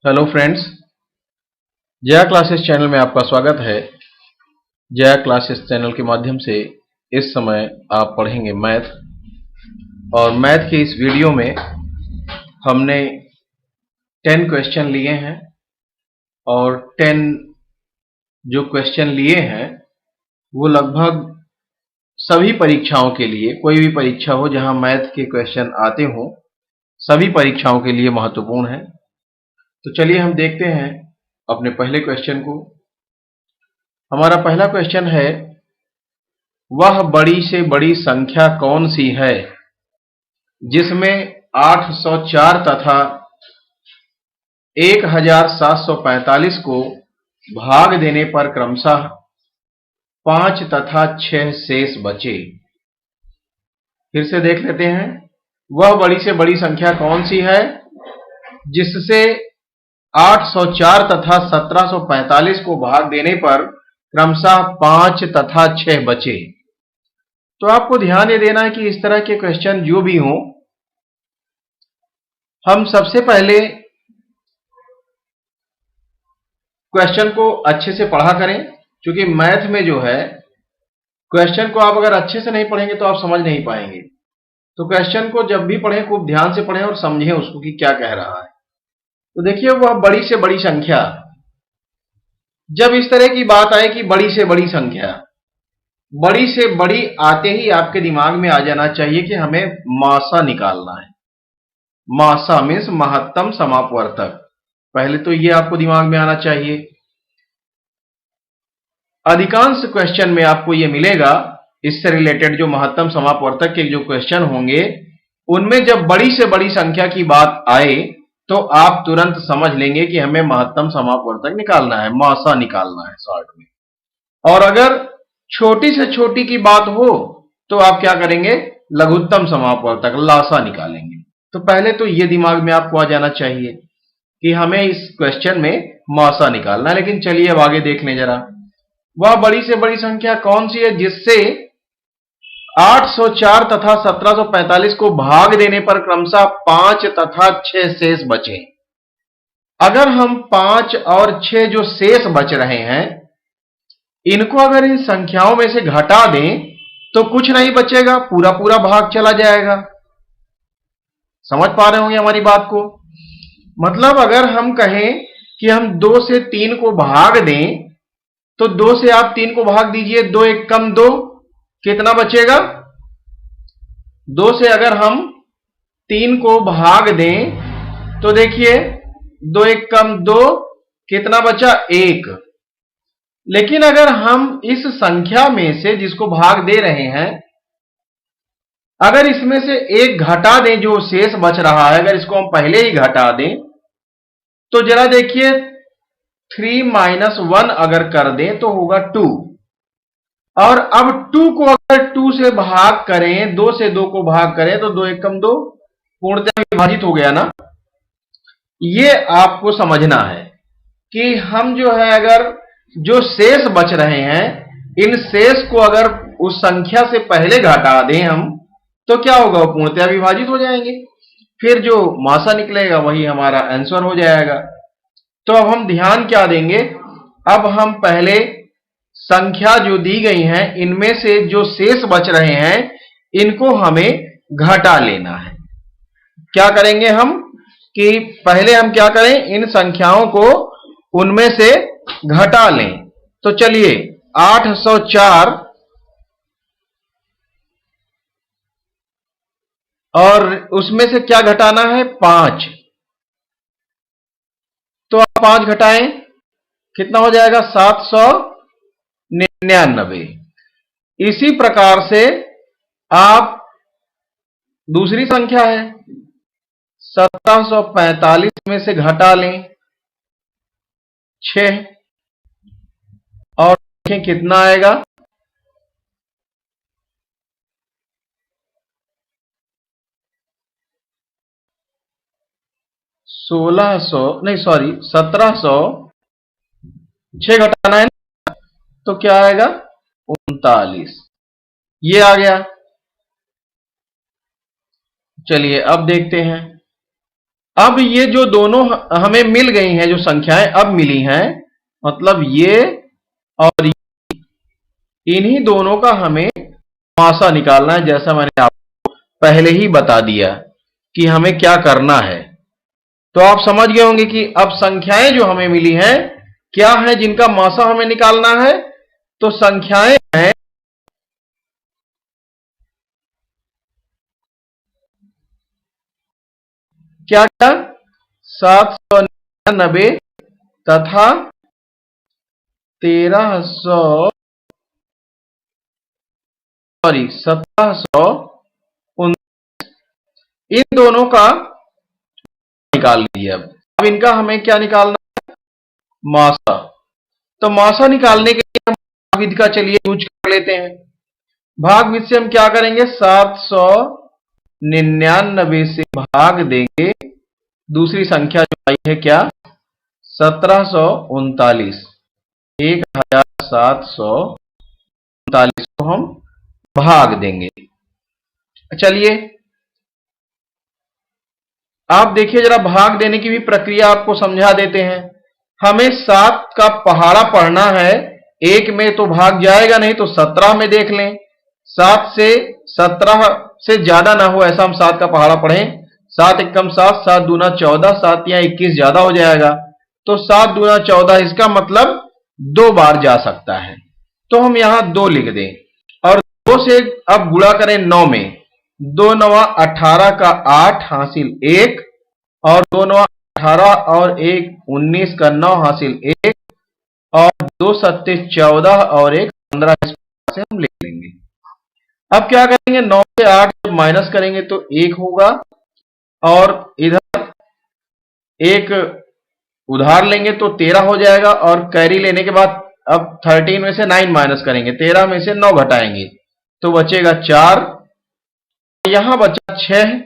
Hello friends, Jaya classes channel में आपका स्वागत है। जया क्लासेस चैनल के माध्यम से इस समय आप पढ़ेंगे मैथ, और मैथ के इस वीडियो में हमने 10 क्वेश्चन लिए हैं और 10 जो क्वेश्चन लिए हैं वो लगभग सभी परीक्षाओं के लिए, कोई भी परीक्षा हो जहां मैथ के क्वेश्चन आते हों, सभी परीक्षाओं के लिए महत्वपूर्ण है। तो चलिए हम देखते हैं अपने पहले क्वेश्चन को। हमारा पहला क्वेश्चन है, वह बड़ी से बड़ी संख्या कौन सी है जिसमें 804 तथा 1745 को भाग देने पर क्रमशः 5 तथा 6 शेष बचे। फिर से देख लेते हैं, वह बड़ी से बड़ी संख्या कौन सी है जिससे 804 तथा 1745 को भाग देने पर क्रमशः 5 तथा 6 बचे। तो आपको ध्यान ये देना है कि इस तरह के क्वेश्चन जो भी हों, हम सबसे पहले क्वेश्चन को अच्छे से पढ़ा करें, क्योंकि मैथ में जो है क्वेश्चन को आप अगर अच्छे से नहीं पढ़ेंगे तो आप समझ नहीं पाएंगे। तो क्वेश्चन को जब भी पढ़ें खूब ध्यान से पढ़ें और समझें उसको कि क्या कह रहा है। तो देखिए, वह बड़ी से बड़ी संख्या, जब इस तरह की बात आए कि बड़ी से बड़ी संख्या, बड़ी से बड़ी आते ही आपके दिमाग में आ जाना चाहिए कि हमें मासा निकालना है। मासा मीन्स महत्तम समापवर्तक। पहले तो ये आपको दिमाग में आना चाहिए। अधिकांश क्वेश्चन में आपको ये मिलेगा, इससे रिलेटेड जो महत्तम समापवर्तक के जो क्वेश्चन होंगे उनमें जब बड़ी से बड़ी संख्या की बात आए तो आप तुरंत समझ लेंगे कि हमें महत्तम समापवर्तक निकालना है, मासा निकालना है शॉर्ट में। और अगर छोटी से छोटी की बात हो तो आप क्या करेंगे, लघुत्तम समापवर्तक लासा निकालेंगे। तो पहले तो ये दिमाग में आपको आ जाना चाहिए कि हमें इस क्वेश्चन में मासा निकालना है। लेकिन चलिए अब आगे देख लें जरा, वह बड़ी से बड़ी संख्या कौन सी है जिससे 804 तथा 1745 को भाग देने पर क्रमशः 5 तथा 6 शेष बचे। अगर हम 5 और 6 जो शेष बच रहे हैं, इनको अगर इन संख्याओं में से घटा दें तो कुछ नहीं बचेगा, पूरा पूरा भाग चला जाएगा। समझ पा रहे होंगे हमारी बात को। मतलब अगर हम कहें कि हम 2 से 3 को भाग दें तो 2 से आप 3 को भाग दीजिए, 2 एक कम 2, कितना बचेगा? 2 से अगर हम 3 को भाग दें तो देखिए 2 एक कम 2, कितना बचा? 1। लेकिन अगर हम इस संख्या में से जिसको भाग दे रहे हैं, अगर इसमें से एक घटा दें, जो शेष बच रहा है अगर इसको हम पहले ही घटा दें तो जरा देखिए 3 - 1 अगर कर दें तो होगा 2। और अब 2 को अगर 2 से भाग करें, 2 से 2 को भाग करें तो 2 एक कम 2, पूर्णतः विभाजित हो गया ना। ये आपको समझना है कि हम जो है अगर जो शेष बच रहे हैं, इन शेष को अगर उस संख्या से पहले घटा दें हम तो क्या होगा, वो पूर्णतः विभाजित हो जाएंगे। फिर जो मासा निकलेगा वही हमारा आंसर हो जाएगा। तो अब हम ध्यान क्या देंगे, अब हम पहले संख्या जो दी गई हैं इनमें से जो शेष बच रहे हैं इनको हमें घटा लेना है। क्या करेंगे हम कि पहले हम क्या करें, इन संख्याओं को उनमें से घटा लें। तो चलिए 804 और उसमें से क्या घटाना है, 5। तो आप 5 घटाएं, कितना हो जाएगा? 799। इसी प्रकार से आप दूसरी संख्या है 1745 में से घटा लें 6 और देखें कितना आएगा। 1700, 6 घटाना है तो क्या आएगा? 39। ये आ गया। चलिए अब देखते हैं, अब ये जो दोनों हमें मिल गई हैं, जो संख्याएं अब मिली हैं, मतलब ये और इन्हीं दोनों का हमें मासा निकालना है, जैसा मैंने आपको पहले ही बता दिया कि हमें क्या करना है। तो आप समझ गए होंगे कि अब संख्याएं जो हमें मिली हैं क्या है, जिनका मासा हमें निकालना है। तो संख्याएं हैं क्या क्या, 799 तथा 1700, इन दोनों का निकाल लीजिए। अब इनका हमें क्या निकालना है, मासा। तो मासा निकालने के लिए हम भाग विधि का चलिए यूज कर लेते हैं। भाग विधि से हम क्या करेंगे, 799 से भाग देंगे दूसरी संख्या जो आई है क्या, 1739, 1739 को हम भाग देंगे। चलिए आप देखिए जरा, भाग देने की भी प्रक्रिया आपको समझा देते हैं। हमें 7 का पहाड़ा पढ़ना है, एक में तो भाग जाएगा नहीं, तो 17 में देख लें। 7 से 17 से ज्यादा ना हो ऐसा हम 7 का पहाड़ा पढ़ें। 7 एकम 7, 7 दूना 14, 7 या 21 ज्यादा हो जाएगा, तो 7 दूना 14, इसका मतलब 2 बार जा सकता है। तो हम यहां 2 लिख दें और 2 से अब गुणा करें 9 में। 2 नवा 18 का 8 हासिल 1, और 2 नवा 18 और 1 19 का 9 हासिल 1, और 2 सत्ते 14 और 1 15, इस प्रकार से हम लिख लेंगे। अब क्या करेंगे, 9 से 8 जब माइनस करेंगे तो 1 होगा, और इधर एक उधार लेंगे तो 13 हो जाएगा, और कैरी लेने के बाद अब 13 में से 9 माइनस करेंगे, 13 में से 9 घटाएंगे तो बचेगा 4। यहां बचा 6,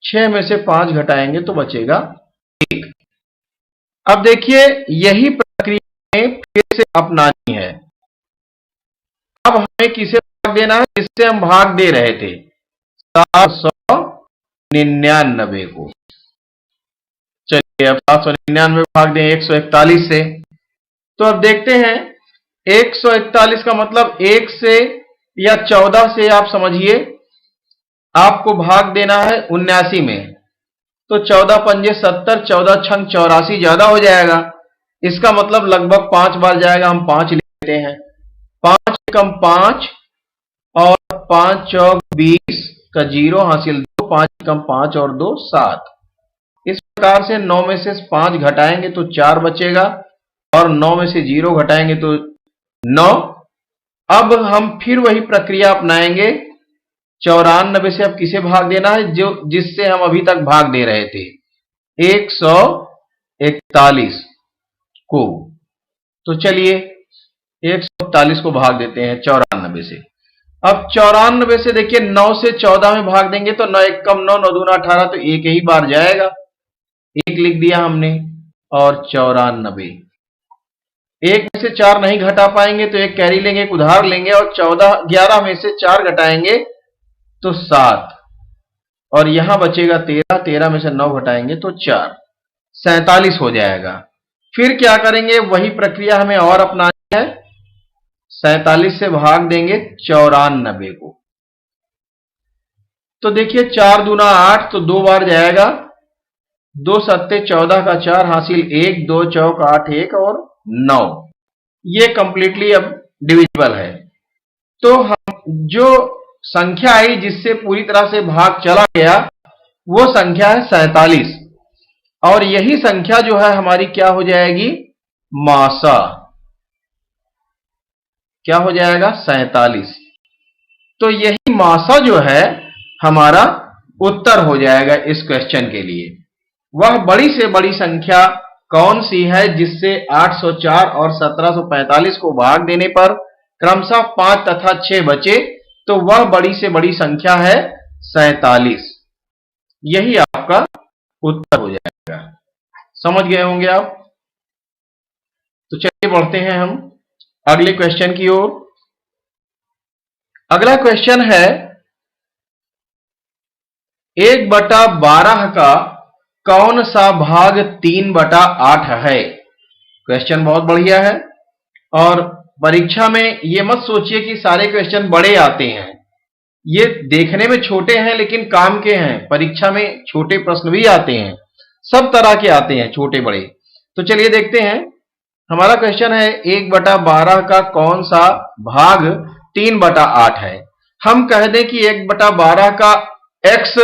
6 में से 5 घटाएंगे तो बचेगा 1। अब देखिए यही प्रक्रिया हमें फिर से अपनानी है। अब हमें किसे भाग देना है, जिससे हम भाग दे रहे थे, 799 को। चलिए अब 799 भाग दें 141 से, तो अब देखते हैं 141 का मतलब 1 से या 14 से आप समझिए आपको भाग देना है 79 में। तो 14 पंजे 70, 14 छंग 84 ज्यादा हो जाएगा, इसका मतलब लगभग 5 बार जाएगा, हम 5 लेते हैं। 5 कम 5 और 5 चौक 20 का 0 हासिल 2, 5 कम 5 और 2 7। इस प्रकार से 9 में से 5 घटाएंगे तो 4 बचेगा, और 9 में से 0 घटाएंगे तो 9। अब हम फिर वही प्रक्रिया अपनाएंगे। 94 से अब किसे भाग देना है, जो जिससे हम अभी तक भाग दे रहे थे, 141 को। तो चलिए 141 को भाग देते हैं 94 से। अब 94 से देखिए 9 से 14 में भाग देंगे तो 9 एक कम 9, 9 दूना 18, तो एक ही बार जाएगा, 1 लिख दिया हमने। और 94, 1 में से 4 नहीं घटा पाएंगे तो एक कैरी लेंगे, एक उधार लेंगे, और 11 में से 4 घटाएंगे तो 7, और यहां बचेगा 13, 13 में से 9 घटाएंगे तो 4, 47 हो जाएगा। फिर क्या करेंगे, वही प्रक्रिया हमें और अपनानी है। 47 से भाग देंगे 94 को, तो देखिए 4 दूना 8, तो 2 बार जाएगा, 2 सत्ते 14 का 4 हासिल 1, 2 चौक 8 1 और 9, ये कंप्लीटली अब डिविजिबल है। तो हम जो संख्या आई जिससे पूरी तरह से भाग चला गया, वो संख्या है 47, और यही संख्या जो है हमारी क्या हो जाएगी, मासा। क्या हो जाएगा, 47। तो यही मासा जो है हमारा उत्तर हो जाएगा इस क्वेश्चन के लिए। वह बड़ी से बड़ी संख्या कौन सी है जिससे 804 और 1745 को भाग देने पर क्रमशः 5 तथा 6 बचे, तो वह बड़ी से बड़ी संख्या है 47। यही आपका उत्तर हो जाएगा। समझ गए होंगे आप। तो चलिए बढ़ते हैं हम अगले क्वेश्चन की ओर। अगला क्वेश्चन है 1/12 का कौन सा भाग 3/8 है? क्वेश्चन बहुत बढ़िया है। और परीक्षा में ये मत सोचिए कि सारे क्वेश्चन बड़े आते हैं, ये देखने में छोटे हैं लेकिन काम के हैं। परीक्षा में छोटे प्रश्न भी आते हैं, सब तरह के आते हैं, छोटे बड़े। तो चलिए देखते हैं। हमारा क्वेश्चन है 1/12 का कौन सा भाग 3/8 है? हम कह दें कि 1/12 का x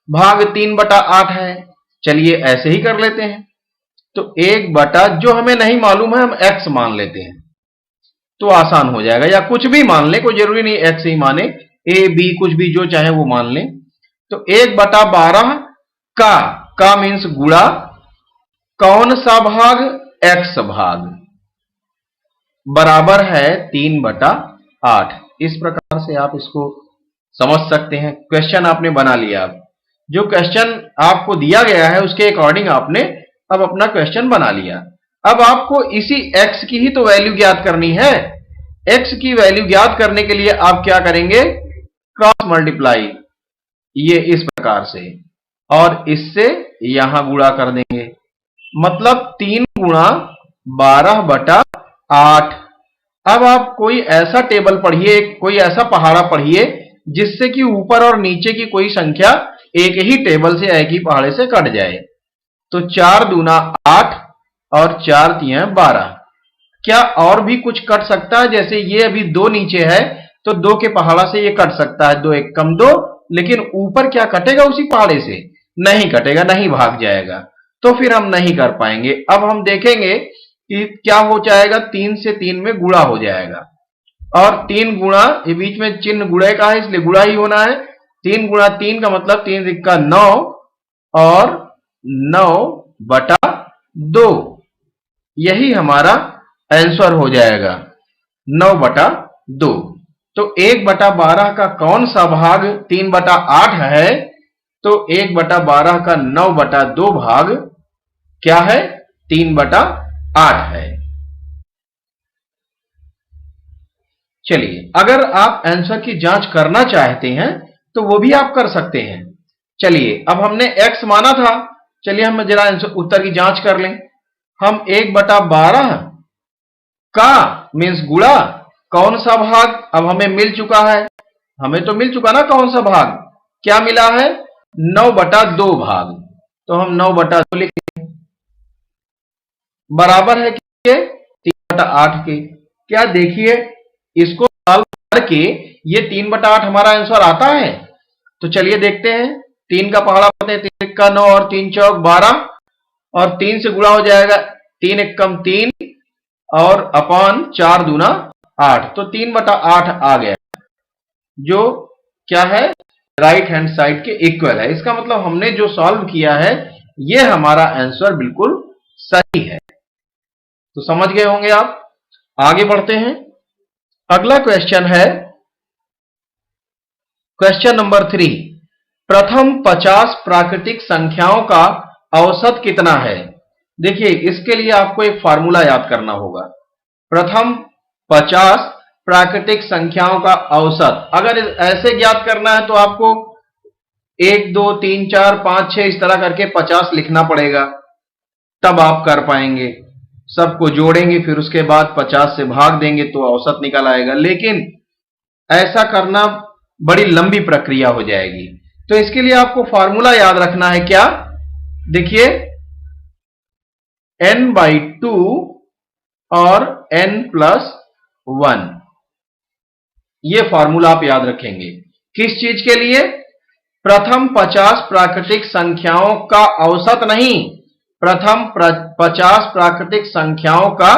भाग 3/8 है। चलिए ऐसे ही कर लेते हैं। तो 1 जो हमें नहीं मालूम है हम x मान लेते हैं तो आसान हो जाएगा, या कुछ भी मान लें, कोई जरूरी नहीं x ही माने, a b कुछ भी जो चाहे वो मान लें। तो 1/12 का मीन्स गुणा कौन सा भाग? x भाग बराबर है 3/8। इस प्रकार से आप इसको समझ सकते हैं। क्वेश्चन आपने बना लिया। अब जो क्वेश्चन आपको दिया गया है उसके अकॉर्डिंग आपने अब अपना क्वेश्चन बना लिया। अब आपको इसी x की ही तो वैल्यू ज्ञात करनी है। x की वैल्यू ज्ञात करने के लिए आप क्या करेंगे? क्रॉस मल्टीप्लाई, ये इस प्रकार से, और इससे यहां गुणा कर देंगे। मतलब 3 गुणा 12/8। अब आप कोई ऐसा टेबल पढ़िए, कोई ऐसा पहाड़ा पढ़िए जिससे कि ऊपर और नीचे की कोई संख्या एक ही टेबल से, एक ही पहाड़े से कट जाए। तो 4 दूना 8 और 4 तिया 12। क्या और भी कुछ कट सकता है? जैसे ये अभी 2 नीचे है तो 2 के पहाड़ा से ये कट सकता है, 2 1 कम 2, लेकिन ऊपर क्या कटेगा उसी पहाड़े से? नहीं कटेगा, नहीं भाग जाएगा, तो फिर हम नहीं कर पाएंगे। अब हम देखेंगे कि क्या हो जाएगा। 3 से 3 में गुणा हो जाएगा, और 3 गुणा, ये बीच में चिन्ह गुणे का है इसलिए गुणा ही होना है। 3 गुणा 3 का मतलब 3 तिक्का 9 और 9/2, यही हमारा आंसर हो जाएगा 9/2। तो 1/12 का कौन सा भाग 3/8 है? तो 1/12 का 9/2 भाग क्या है? 3/8 है। चलिए, अगर आप आंसर की जांच करना चाहते हैं तो वो भी आप कर सकते हैं। चलिए, अब हमने x माना था, चलिए हम जरा उत्तर की जांच कर लें। हम 1/12 का मीन्स गुणा कौन सा भाग, अब हमें मिल चुका है, हमें तो मिल चुका ना कौन सा भाग, क्या मिला है? 9/2 भाग। तो हम 9/2 लिख बराबर है कि 3/8 के। क्या देखिए, इसको सॉल्व करके ये 3/8 हमारा आंसर आता है। तो चलिए देखते हैं। 3 का पहाड़ा पता है, 3 का 9 और 3 चौक 12, और 3 से गुणा हो जाएगा, 3 एकम 3 और अपॉन 4 दूना 8, तो 3/8 आ गया, जो क्या है? राइट हैंड साइड के इक्वल है। इसका मतलब हमने जो सॉल्व किया है ये हमारा आंसर बिल्कुल सही है। तो समझ गए होंगे आप। आगे बढ़ते हैं। अगला क्वेश्चन है क्वेश्चन नंबर 3। प्रथम 50 प्राकृतिक संख्याओं का औसत कितना है? देखिए, इसके लिए आपको एक फार्मूला याद करना होगा। प्रथम 50 प्राकृतिक संख्याओं का औसत अगर ऐसे ज्ञात करना है तो आपको 1 2 3 4 5 6 इस तरह करके 50 लिखना पड़ेगा, तब आप कर पाएंगे। सबको जोड़ेंगे, फिर उसके बाद 50 से भाग देंगे तो औसत निकल आएगा। लेकिन ऐसा करना बड़ी लंबी प्रक्रिया हो जाएगी, तो इसके लिए आपको फार्मूला याद रखना है। क्या? देखिए, n/2 और n+1, ये फार्मूला आप याद रखेंगे। किस चीज के लिए? प्रथम 50 प्राकृतिक संख्याओं का औसत नहीं, प्रथम 50 प्राकृतिक संख्याओं का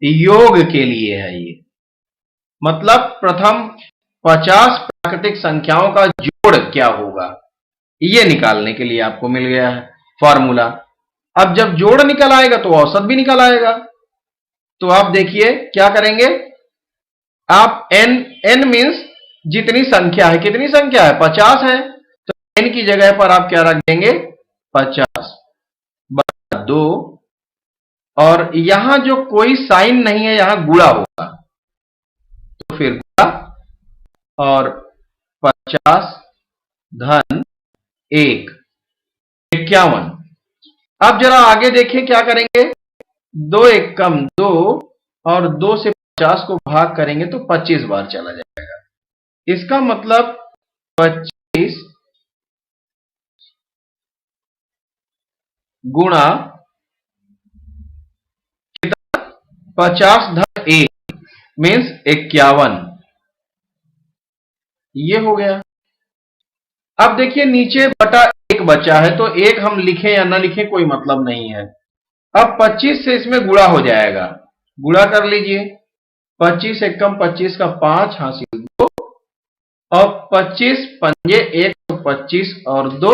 योग के लिए है ये। मतलब प्रथम 50 प्राकृतिक संख्याओं का जोड़ क्या होगा, ये निकालने के लिए आपको मिल गया है फॉर्मूला। अब जब जोड़ निकल आएगा तो औसत भी निकल आएगा। तो आप देखिए क्या करेंगे। आप n मीन्स जितनी संख्या है, कितनी संख्या है? 50 है, तो n की जगह पर आप क्या रख देंगे? 50/2, और यहां जो कोई साइन नहीं है यहां गुणा होगा, तो फिर गुणा, और 50 धन 1 51, अब जरा आगे देखें क्या करेंगे। 2 एक कम 2 और 2 से 50 को भाग करेंगे तो 25 बार चला जाएगा। इसका मतलब 25 गुणा 50 धन 1 मीन्स 51, ये हो गया। अब देखिए नीचे बटा 1 बचा है, तो 1 हम लिखें या ना लिखें कोई मतलब नहीं है। अब 25 से इसमें गुणा हो जाएगा, गुणा कर लीजिए। 25 एकम 25 का 5 हासिल 2 और 25 पंजे 125 और 2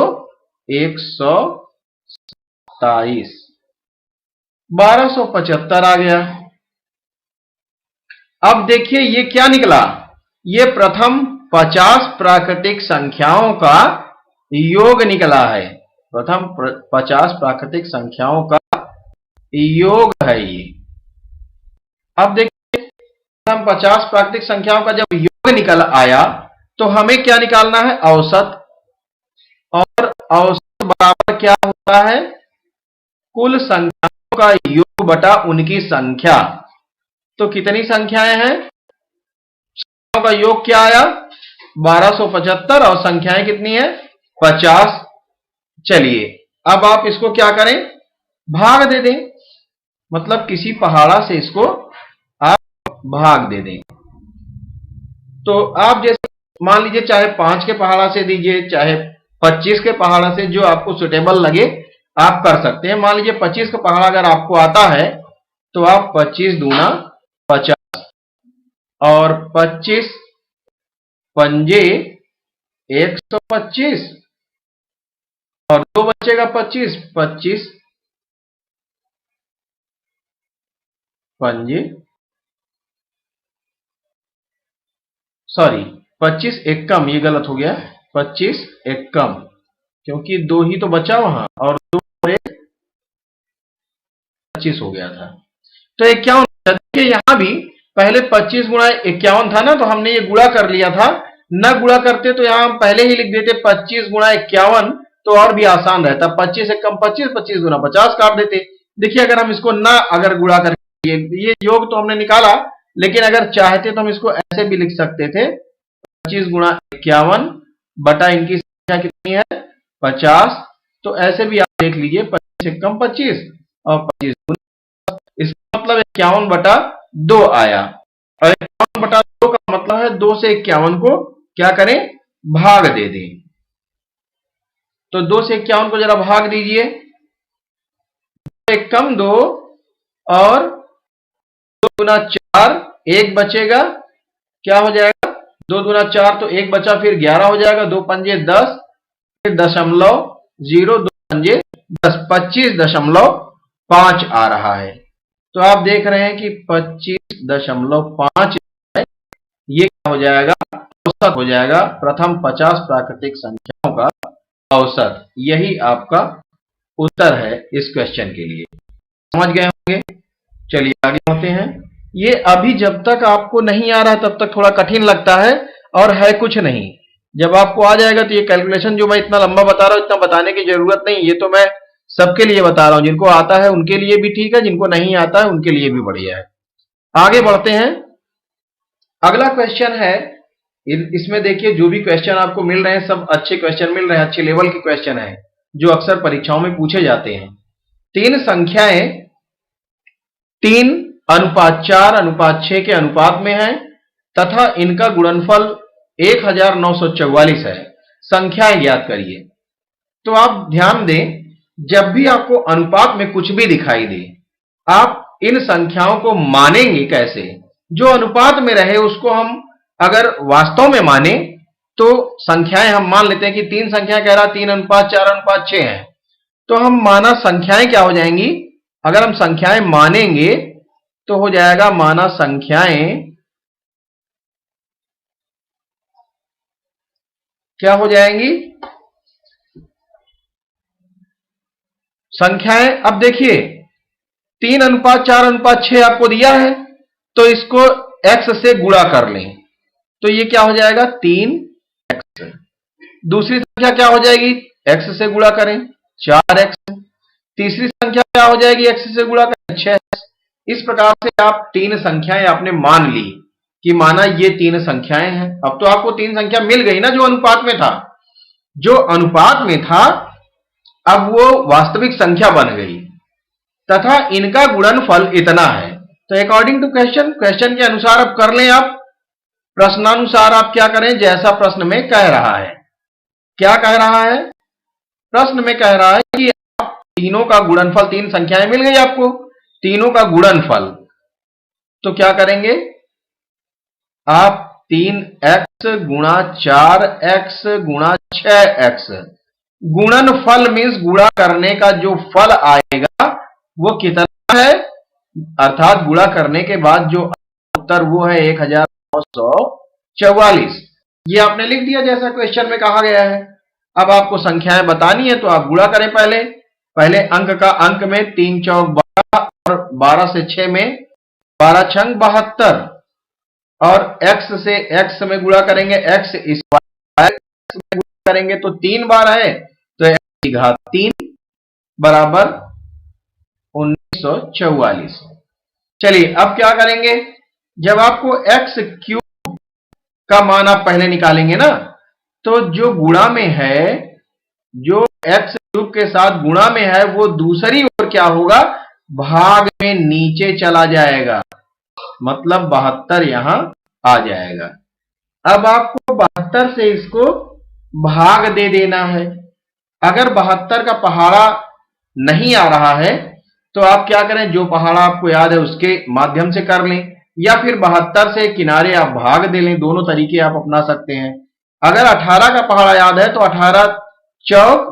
127, 1275 आ गया। अब देखिए ये क्या निकला, ये प्रथम 50 प्राकृतिक संख्याओं का योग निकला है। प्रथम 50 प्राकृतिक संख्याओं का योग है ये। अब देखिए प्रथम 50 प्राकृतिक संख्याओं का जब योग निकल आया तो हमें क्या निकालना है, औसत। और औसत बराबर क्या होता है, कुल संख्याओं का योग बटा उनकी संख्या। तो कितनी संख्याएं हैं, संख्याओं का योग क्या आया 1275 और संख्याएं कितनी है 50। चलिए अब आप इसको क्या करें, भाग दे दें, मतलब किसी पहाड़ा से इसको आप भाग दे दें। तो आप जैसे मान लीजिए चाहे 5 के पहाड़ा से दीजिए, चाहे 25 के पहाड़ा से, जो आपको सुटेबल लगे आप कर सकते हैं। मान लीजिए 25 का पहाड़ा अगर आपको आता है तो आप 25 दूना 50 और 25 पंजे 125 और 2 बचेगा 25, 25 पंजे, सॉरी 25 एक कम, ये गलत हो गया, 25 एक कम, क्योंकि 2 ही तो बचा वहां और 2 और 1 25 हो गया था। तो 51, देखिए यहां भी पहले 25 गुणा 51 था ना, तो हमने ये गुणा कर लिया था। न गुणा करते तो यहां हम पहले ही लिख देते 25 गुणा 51, तो और भी आसान रहता। 25 एक कम 25, 25 गुना 50 काट देते। देखिए अगर हम इसको ना अगर गुणा करके, ये योग तो हमने निकाला, लेकिन अगर चाहते तो हम इसको ऐसे भी लिख सकते थे, 25 गुणा 51 बटा इनकी संख्या कितनी है 50। तो ऐसे भी आप देख लीजिए 25 एक कम 25 और 25 गुना, इसका मतलब 51 बटा 2 आया। और 51 बटा 2 का मतलब है 2 से 51 को क्या करें, भाग दे दें। तो 2 से 51 को जरा भाग दीजिए, 2 एक कम 2 और 2 गुना 4, 1 बचेगा, क्या हो जाएगा 2 गुना 4 तो 1 बचा, फिर 11 हो जाएगा, 2 पंजे 10, फिर 0.0, 2 पंजे 10, 25.5 आ रहा है। तो आप देख रहे हैं कि 25.5 ये क्या हो जाएगा, औसत हो जाएगा, प्रथम 50 प्राकृतिक संख्याओं का औसत। यही आपका उत्तर है इस क्वेश्चन के लिए। समझ गए होंगे। चलिए आगे बढ़ते हैं। ये अभी जब तक आपको नहीं आ रहा तब तक थोड़ा कठिन लगता है, और है कुछ नहीं। जब आपको आ जाएगा तो ये कैलकुलेशन जो मैं इतना लंबा बता रहा हूं, इतना बताने की जरूरत नहीं, ये तो मैं सबके लिए बता रहा हूं। जिनको आता है उनके लिए भी ठीक है, जिनको नहीं आता है उनके लिए भी बढ़िया है। आगे बढ़ते हैं। अगला क्वेश्चन है, इसमें देखिए जो भी क्वेश्चन आपको मिल रहे हैं सब अच्छे क्वेश्चन मिल रहे हैं, अच्छे लेवल के क्वेश्चन हैं जो अक्सर परीक्षाओं में पूछे जाते हैं। 3 संख्याएं 3:4:6 के अनुपात में है तथा इनका गुणनफल 1944 है। संख्याएं ज्ञात करिए। तो आप ध्यान दें, जब भी आपको अनुपात में कुछ भी दिखाई दे, आप इन संख्याओं को मानेंगे कैसे। जो अनुपात में रहे उसको हम अगर वास्तव में माने तो संख्याएं हम मान लेते हैं कि 3 संख्याएं कह रहा 3:4:6 है, तो हम माना संख्याएं क्या हो जाएंगी, अगर हम संख्याएं मानेंगे तो हो जाएगा माना संख्याएं क्या हो जाएंगी, संख्याएं। अब देखिए 3:4:6 आपको दिया है, तो इसको x से गुणा कर लें, तो ये क्या हो जाएगा 3x। दूसरी संख्या क्या हो जाएगी, x से गुणा करें 4x। तीसरी संख्या क्या हो जाएगी, x से गुणा करें 6। इस प्रकार से आप तीन संख्याएं आपने मान ली कि माना ये तीन संख्याएं हैं। अब तो आपको तीन संख्या मिल गई ना जो अनुपात में था, जो अनुपात में था अब वो वास्तविक संख्या बन गई तथा इनका गुणनफल इतना है। तो अकॉर्डिंग टू क्वेश्चन, क्वेश्चन के अनुसार अब कर लें आप, प्रश्नानुसार आप क्या करें जैसा प्रश्न में कह रहा है। क्या कह रहा है, प्रश्न में कह रहा है कि आप तीनों का गुणनफल, तीन संख्याएं मिल गई आपको, तीनों का गुणनफल, तो क्या करेंगे आप 3x गुणा 4x गुणा 6x, गुणनफल मीन्स गुणा करने का जो फल आएगा वो कितना है, अर्थात गुणा करने के बाद जो उत्तर वो है 1944। ये आपने लिख दिया जैसा क्वेश्चन में कहा गया है। अब आपको संख्याएं बतानी है तो आप गुणा करें। पहले अंक का अंक में 3 चौक 12 और 12 से 6 में 12 छंग 72 और x से x में गुणा करेंगे, x इस बार में गुणा करेंगे तो 3 बार है तो x की घात 3 बराबर 1944। चलिए अब क्या करेंगे, जब आपको x क्यूब का मान आप पहले निकालेंगे ना, तो जो गुणा में है, जो x क्यूब के साथ गुणा में है वो दूसरी ओर क्या होगा, भाग में नीचे चला जाएगा, मतलब 72 यहां आ जाएगा। अब आपको 72 से इसको भाग दे देना है। अगर 72 का पहाड़ा नहीं आ रहा है तो आप क्या करें, जो पहाड़ा आपको याद है उसके माध्यम से कर लें, या फिर 72 से किनारे आप भाग दे लें, दोनों तरीके आप अपना सकते हैं। अगर 18 का पहाड़ा याद है तो 18 चौक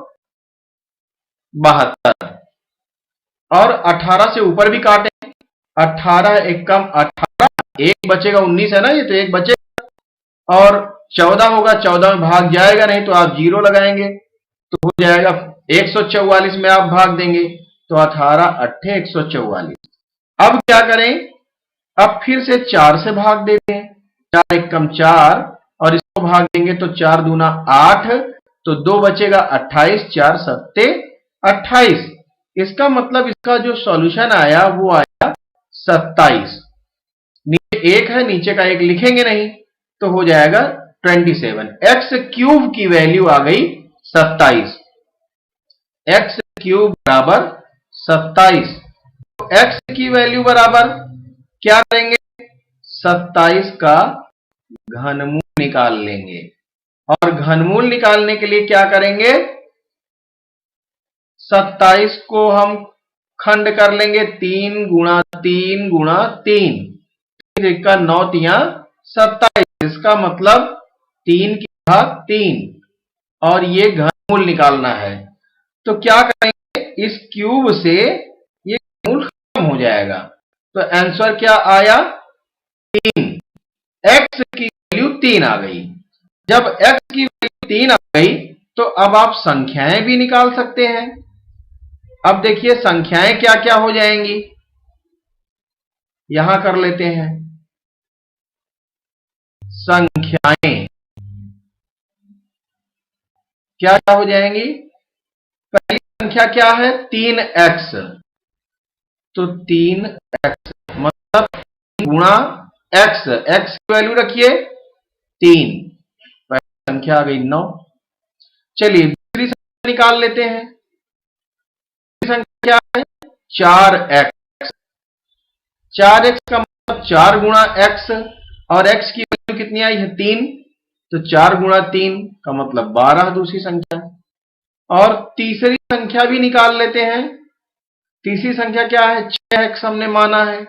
72 और 18 से ऊपर भी काटें, 18 एकम 18, एक बचेगा 19 है ना, ये तो एक बचेगा और 14 होगा, 14 में भाग जाएगा नहीं तो आप 0 लगाएंगे तो हो जाएगा 144 में आप भाग देंगे तो 18 अट्ठे 144। अब क्या करें, अब फिर से 4 से भाग देते हैं, 4 एकम 4 और इसको भाग देंगे तो 4 दूना 8 तो 2 बचेगा 28, 4 सत्ते 28। इसका मतलब इसका जो सॉल्यूशन आया वो आया 27। नीचे एक है, नीचे का एक लिखेंगे नहीं तो हो जाएगा 27। एक्स क्यूब की वैल्यू आ गई 27, एक्स क्यूब बराबर 27। तो एक्स की वैल्यू बराबर क्या करेंगे, 27 का घनमूल निकाल लेंगे और घनमूल निकालने के लिए क्या करेंगे, 27 को हम खंड कर लेंगे 3 गुणा 3 गुणा 3, 9 तिया 27, इसका मतलब 3 की घात 3 और ये घनमूल निकालना है। तो क्या करेंगे, इस क्यूब से ये घनमूल खत्म हो जाएगा तो आंसर क्या आया 3। x की वैल्यू 3 आ गई। जब x की वैल्यू 3 आ गई तो अब आप संख्याएं भी निकाल सकते हैं। अब देखिए संख्याएं क्या क्या हो जाएंगी, यहां कर लेते हैं संख्याएं क्या क्या हो जाएंगी। पहली संख्या क्या है 3x, तो 3x मतलब गुणा x, x की वैल्यू रखिए 3, पहली संख्या आ गई 9। चलिए दूसरी संख्या निकाल लेते हैं, दूसरी संख्या क्या है 4x, 4x का मतलब 4 गुणा x और x की वैल्यू कितनी आई है 3, तो 4 गुणा 3 का मतलब 12 दूसरी संख्या। और तीसरी संख्या भी निकाल लेते हैं, तीसरी संख्या क्या है 6x हमने माना है,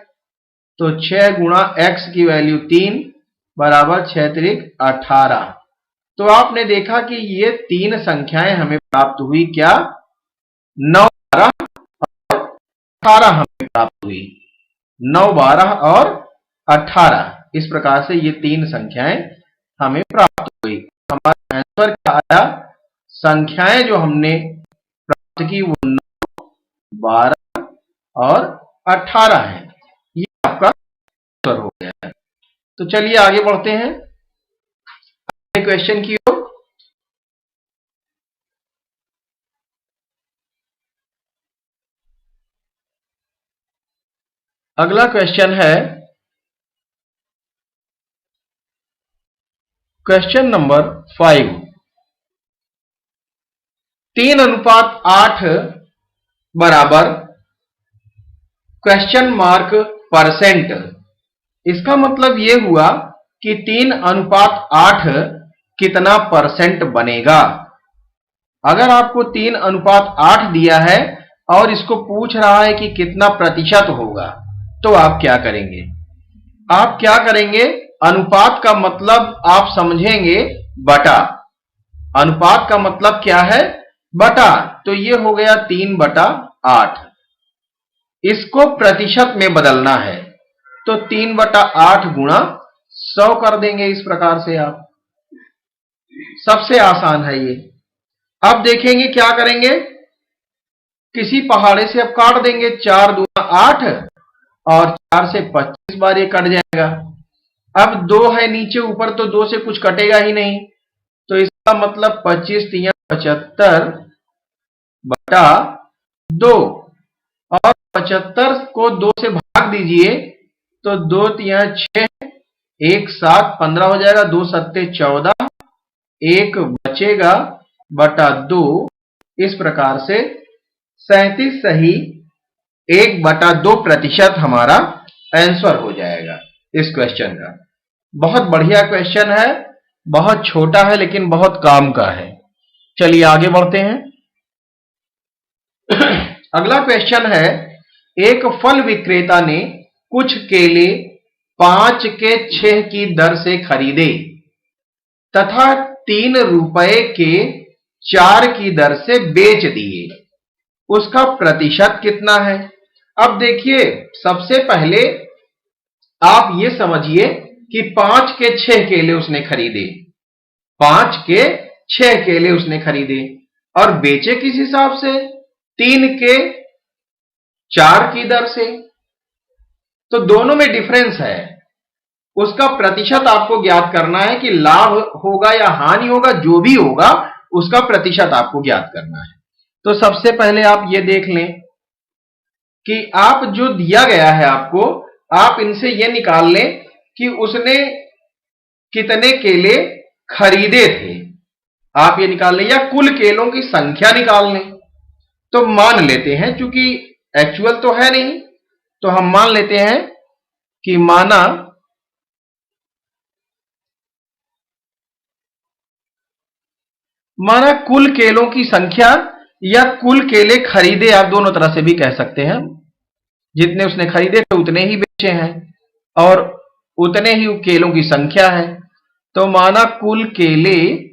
तो 6 गुणा x की वैल्यू 3 बराबर 6 त्रिक 18। तो आपने देखा कि ये तीन संख्याएं हमें प्राप्त हुई, क्या 9 12 और 18 हमें प्राप्त हुई, 9 12 और 18। इस प्रकार से ये तीन संख्याएं हमें प्राप्त हुई। हमारा आंसर क्या आया, संख्याएं जो हमने प्राप्त की वो 9 12 और 18 है। ये आपका आंसर हो गया है। तो चलिए आगे बढ़ते हैं अगले क्वेश्चन की ओर। अगला क्वेश्चन है क्वेश्चन नंबर 5। 3:8 बराबर क्वेश्चन मार्क परसेंट। इसका मतलब यह हुआ कि 3:8 कितना परसेंट बनेगा। अगर आपको 3:8 दिया है और इसको पूछ रहा है कि कितना प्रतिशत होगा, तो आप क्या करेंगे? आप क्या करेंगे? अनुपात का मतलब आप समझेंगे बटा। अनुपात का मतलब क्या है? बटा। तो ये हो गया 3/8। इसको प्रतिशत में बदलना है तो 3/8 गुणा 100 कर देंगे। इस प्रकार से आप, सबसे आसान है ये। अब देखेंगे क्या करेंगे, किसी पहाड़े से अब काट देंगे। 4 दूना 8 और 4 से 25 बार ये कट जाएगा। अब 2 है नीचे, ऊपर तो 2 से कुछ कटेगा ही नहीं, तो इसका मतलब 25 तिया 75 बटा 2 और 75 को 2 से भाग दीजिए तो 2 तिया 6, 1 7 15 हो जाएगा, 2 सत्ते 14, 1 बचेगा बटा 2। इस प्रकार से 37 सही 1/2% हमारा आंसर हो जाएगा इस क्वेश्चन का। बहुत बढ़िया क्वेश्चन है, बहुत छोटा है लेकिन बहुत काम का है। चलिए आगे बढ़ते हैं। अगला क्वेश्चन है, एक फल विक्रेता ने कुछ केले 5 के 6 की दर से खरीदे तथा 3 रुपए के 4 की दर से बेच दिए। उसका प्रतिशत कितना है? अब देखिए, सबसे पहले आप ये समझिए कि 5 के 6 केले उसने खरीदे। 5 के 6 केले उसने खरीदे और बेचे किस हिसाब से? 3 के 4 की दर से। तो दोनों में डिफरेंस है। उसका प्रतिशत आपको ज्ञात करना है कि लाभ होगा या हानि होगा, जो भी होगा उसका प्रतिशत आपको ज्ञात करना है। तो सबसे पहले आप ये देख लें कि आप जो दिया गया है आपको, आप इनसे ये निकाल लें कि उसने कितने केले खरीदे थे। आप ये निकाल लें या कुल केलों की संख्या निकाल लें। तो मान लेते हैं, चूंकि एक्चुअल तो है नहीं, तो हम मान लेते हैं कि माना कुल केलों की संख्या या कुल केले खरीदे, आप दोनों तरह से भी कह सकते हैं। जितने उसने खरीदे थे उतने ही बेचे हैं और उतने ही केलों की संख्या है। तो माना कुल केले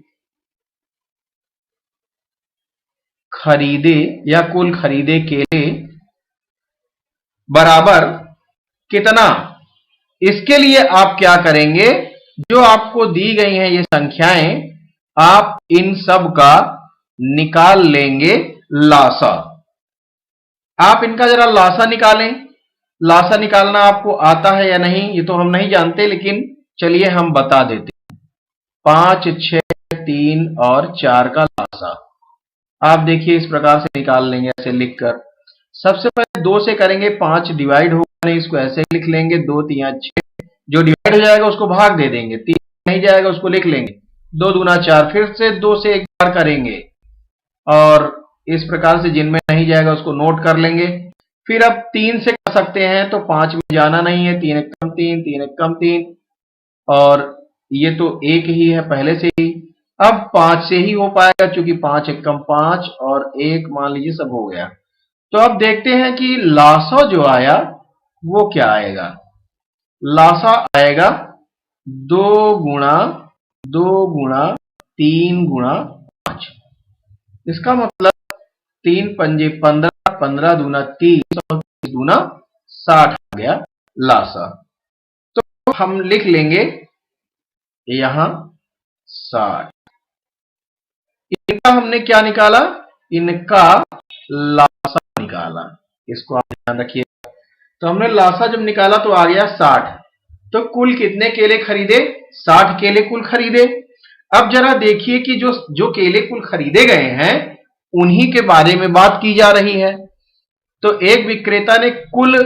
खरीदे या कुल खरीदे केले बराबर कितना। इसके लिए आप क्या करेंगे, जो आपको दी गई हैं ये संख्याएं, आप इन सब का निकाल लेंगे लासा। आप इनका जरा लासा निकालें। लासा निकालना आपको आता है या नहीं ये तो हम नहीं जानते, लेकिन चलिए हम बता देते हैं। 5 6 3 और 4 का लासा आप देखिए इस प्रकार से निकाल लेंगे, ऐसे लिखकर। सबसे पहले 2 से करेंगे, 5 डिवाइड होगा नहीं, इसको ऐसे लिख लेंगे। 2 तिया 6, जो डिवाइड हो जाएगा उसको भाग दे देंगे। 3 नहीं जाएगा उसको लिख लेंगे। 2 दूना 4, फिर से 2 से एक बार करेंगे और इस प्रकार से जिनमें नहीं जाएगा उसको नोट कर लेंगे। फिर अब 3 से कर सकते हैं तो 5 में जाना नहीं है। 3 एक कम 3, 3 एक कम 3, और ये तो एक ही है पहले से ही। अब 5 से ही हो पाएगा, क्योंकि 5 एक कम 5 और 1 मान लीजिए सब हो गया। तो अब देखते हैं कि लासा जो आया वो क्या आएगा। लासा आएगा 2 गुणा 2 गुणा 3 गुणा 5। इसका मतलब 3 पंजे 15, 15 दूना 30 और 30 दूना 60 आ गया लासा। तो हम लिख लेंगे यहां 60। इनका हमने क्या निकाला, इनका लासा निकाला। इसको आप ध्यान रखिए। तो हमने लासा जब निकाला तो आ गया 60। तो कुल कितने केले खरीदे? 60 केले कुल खरीदे। अब जरा देखिए कि जो केले कुल खरीदे गए हैं उन्हीं के बारे में बात की जा रही है। तो एक विक्रेता ने कुल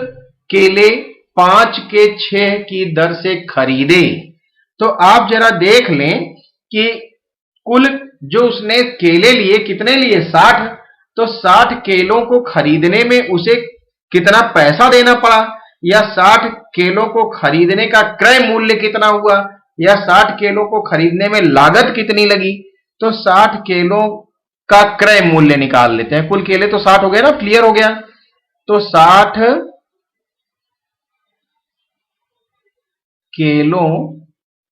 केले 5 के 6 की दर से खरीदे, तो आप जरा देख लें कि कुल जो उसने केले लिए कितने लिए, 60। तो 60 केलों को खरीदने में उसे कितना पैसा देना पड़ा, या 60 केलों को खरीदने का क्रय मूल्य कितना हुआ, या 60 केलों को खरीदने में लागत कितनी लगी। तो 60 केलों का क्रय मूल्य निकाल लेते हैं। कुल केले तो 60 हो गए ना, क्लियर हो गया। तो 60 केलों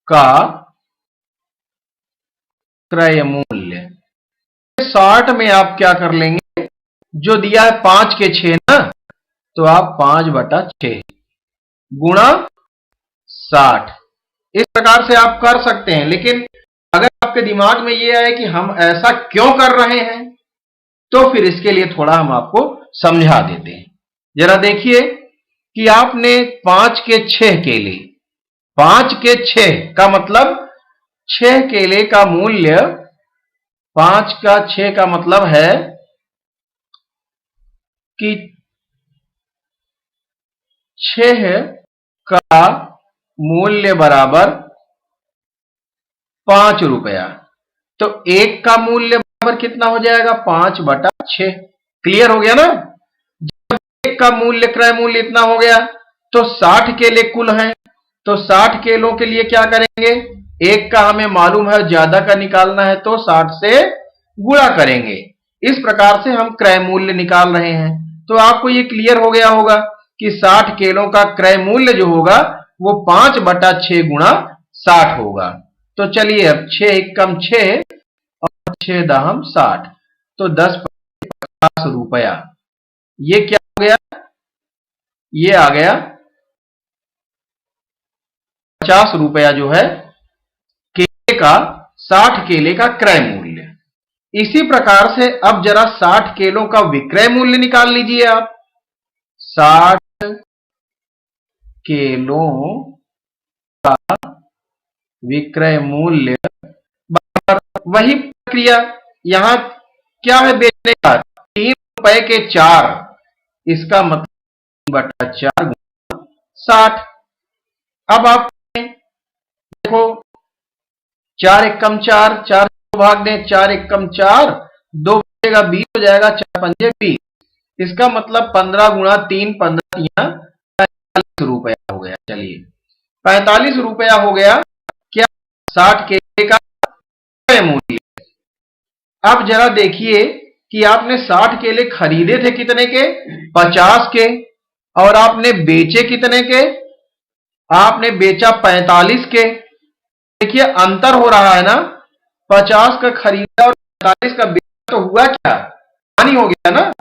का क्रय मूल्य, 60 में आप क्या कर लेंगे, जो दिया है 5 के 6 ना, तो आप 5/6 गुणा 60, इस प्रकार से आप कर सकते हैं। लेकिन अगर आपके दिमाग में यह आए कि हम ऐसा क्यों कर रहे हैं, तो फिर इसके लिए थोड़ा हम आपको समझा देते हैं। जरा देखिए कि आपने 5 के 6 केले, 5 के 6 का मतलब 6 केले का मूल्य, 5 का 6 का मतलब है कि 6 का मूल्य बराबर 5 रुपया। तो 1 का मूल्य बराबर कितना हो जाएगा, 5/6। क्लियर हो गया ना। जब 1 का मूल्य क्रय मूल्य इतना हो गया, तो 60 केले कुल हैं, तो 60 केलों के लिए क्या करेंगे, 1 का हमें मालूम है ज्यादा का निकालना है, तो 60 से गुणा करेंगे। इस प्रकार से हम क्रय मूल्य निकाल रहे हैं। तो आपको ये क्लियर हो गया होगा कि 60 केलों का क्रय मूल्य जो होगा वो 5/6 गुणा 60 होगा। तो चलिए अब 6 एकम 6 और 6 दाहम 60, तो 10/50 रुपया। ये क्या हो गया, ये आ गया 50 रुपया जो है केले का, 60 केले का क्रय मूल्य। इसी प्रकार से अब जरा 60 केलों का विक्रय मूल्य निकाल लीजिए आप। 60 केलों का विक्रय मूल्य बराबर वही प्रक्रिया, यहां क्या है बेचने का, 3 रुपए के 4, इसका मतलब 3/4 गुणा 60। अब आप देखो 4 एकम 4, 4 भाग दें, 4 एकम 4, 2 बचेगा 20 हो जाएगा, 4 पंजे 20, इसका मतलब 15 गुणा 3, 15 45 रुपया हो गया। चलिए 45 रुपया हो गया क्या, 60 केले का क्रय मूल्य। अब जरा देखिए कि आपने 60 केले खरीदे थे कितने के, 50 के, और आपने बेचे कितने के, आपने बेचा 45 के। देखिए अंतर हो रहा है ना, 50 का खरीदा और 45 का बेचा, तो हुआ क्या, हानि हो गया ना।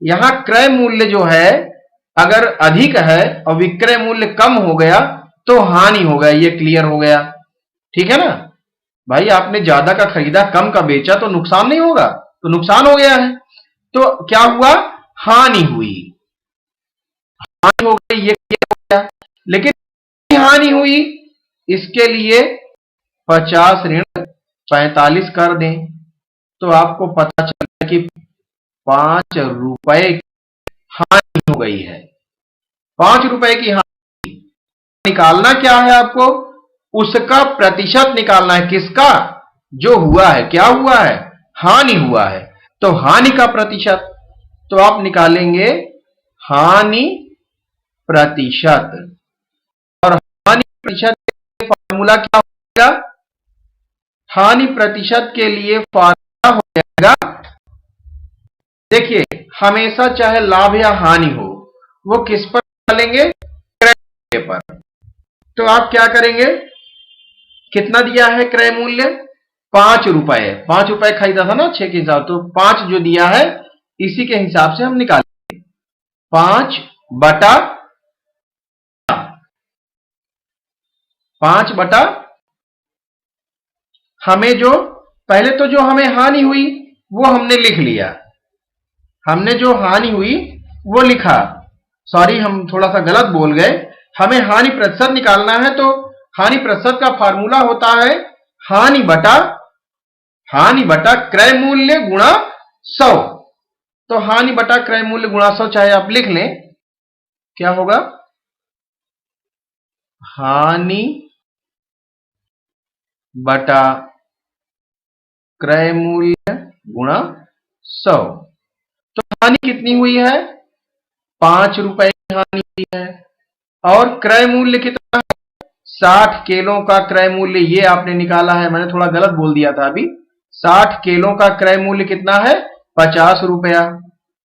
यहां क्रय मूल्य जो है अगर अधिक है और विक्रय मूल्य कम हो गया तो हानि हो गया। ये क्लियर हो गया, ठीक है ना भाई। आपने ज्यादा का खरीदा कम का बेचा तो नुकसान नहीं होगा, तो नुकसान हो गया है, तो क्या हुआ, हानि हुई, हानि हो गई, ये हो गया। लेकिन हानि हुई, इसके लिए 50 ऋण 45 कर दें, तो आपको पता चला कि 5 रुपए हानि हो गई है। 5 रुपए की हानि निकालना क्या है आपको, उसका प्रतिशत निकालना है, किसका, जो हुआ है, क्या हुआ है, हानि हुआ है, तो हानि का प्रतिशत। तो आप निकालेंगे हानि प्रतिशत, और हानि प्रतिशत के फॉर्मूला क्या होगा, हानि प्रतिशत के लिए फॉर्मूला हो जाएगा, देखिए हमेशा चाहे लाभ या हानि हो वो किस पर निकालेंगे, क्रय मूल्य पर। तो आप क्या करेंगे, कितना दिया है क्रय मूल्य, 5 रुपए, 5 रुपए खरीदा था ना 6 के हिसाब, तो 5 जो दिया है इसी के हिसाब से हम निकालेंगे, 5/5, हमें जो पहले तो जो हमें हानि हुई वो हमने लिख लिया, हमने जो हानि हुई वो लिखा, सॉरी हम थोड़ा सा गलत बोल गए, हमें हानि प्रतिशत निकालना है, तो हानि प्रतिशत का फार्मूला होता है हानि बटा क्रय मूल्य गुणा 100। तो हानि बटा क्रय मूल्य गुणा 100 चाहे आप लिख लें, क्या होगा हानि बटा क्रय मूल्य गुणा 100। तो हानि कितनी हुई है? 5 रुपए की हानि हुई है। और क्रय मूल्य कितना है? 60 केलों का क्रय मूल्य ये आपने निकाला है, मैंने थोड़ा गलत बोल दिया था अभी। 60 केलों का क्रय मूल्य कितना है? 50 रुपया।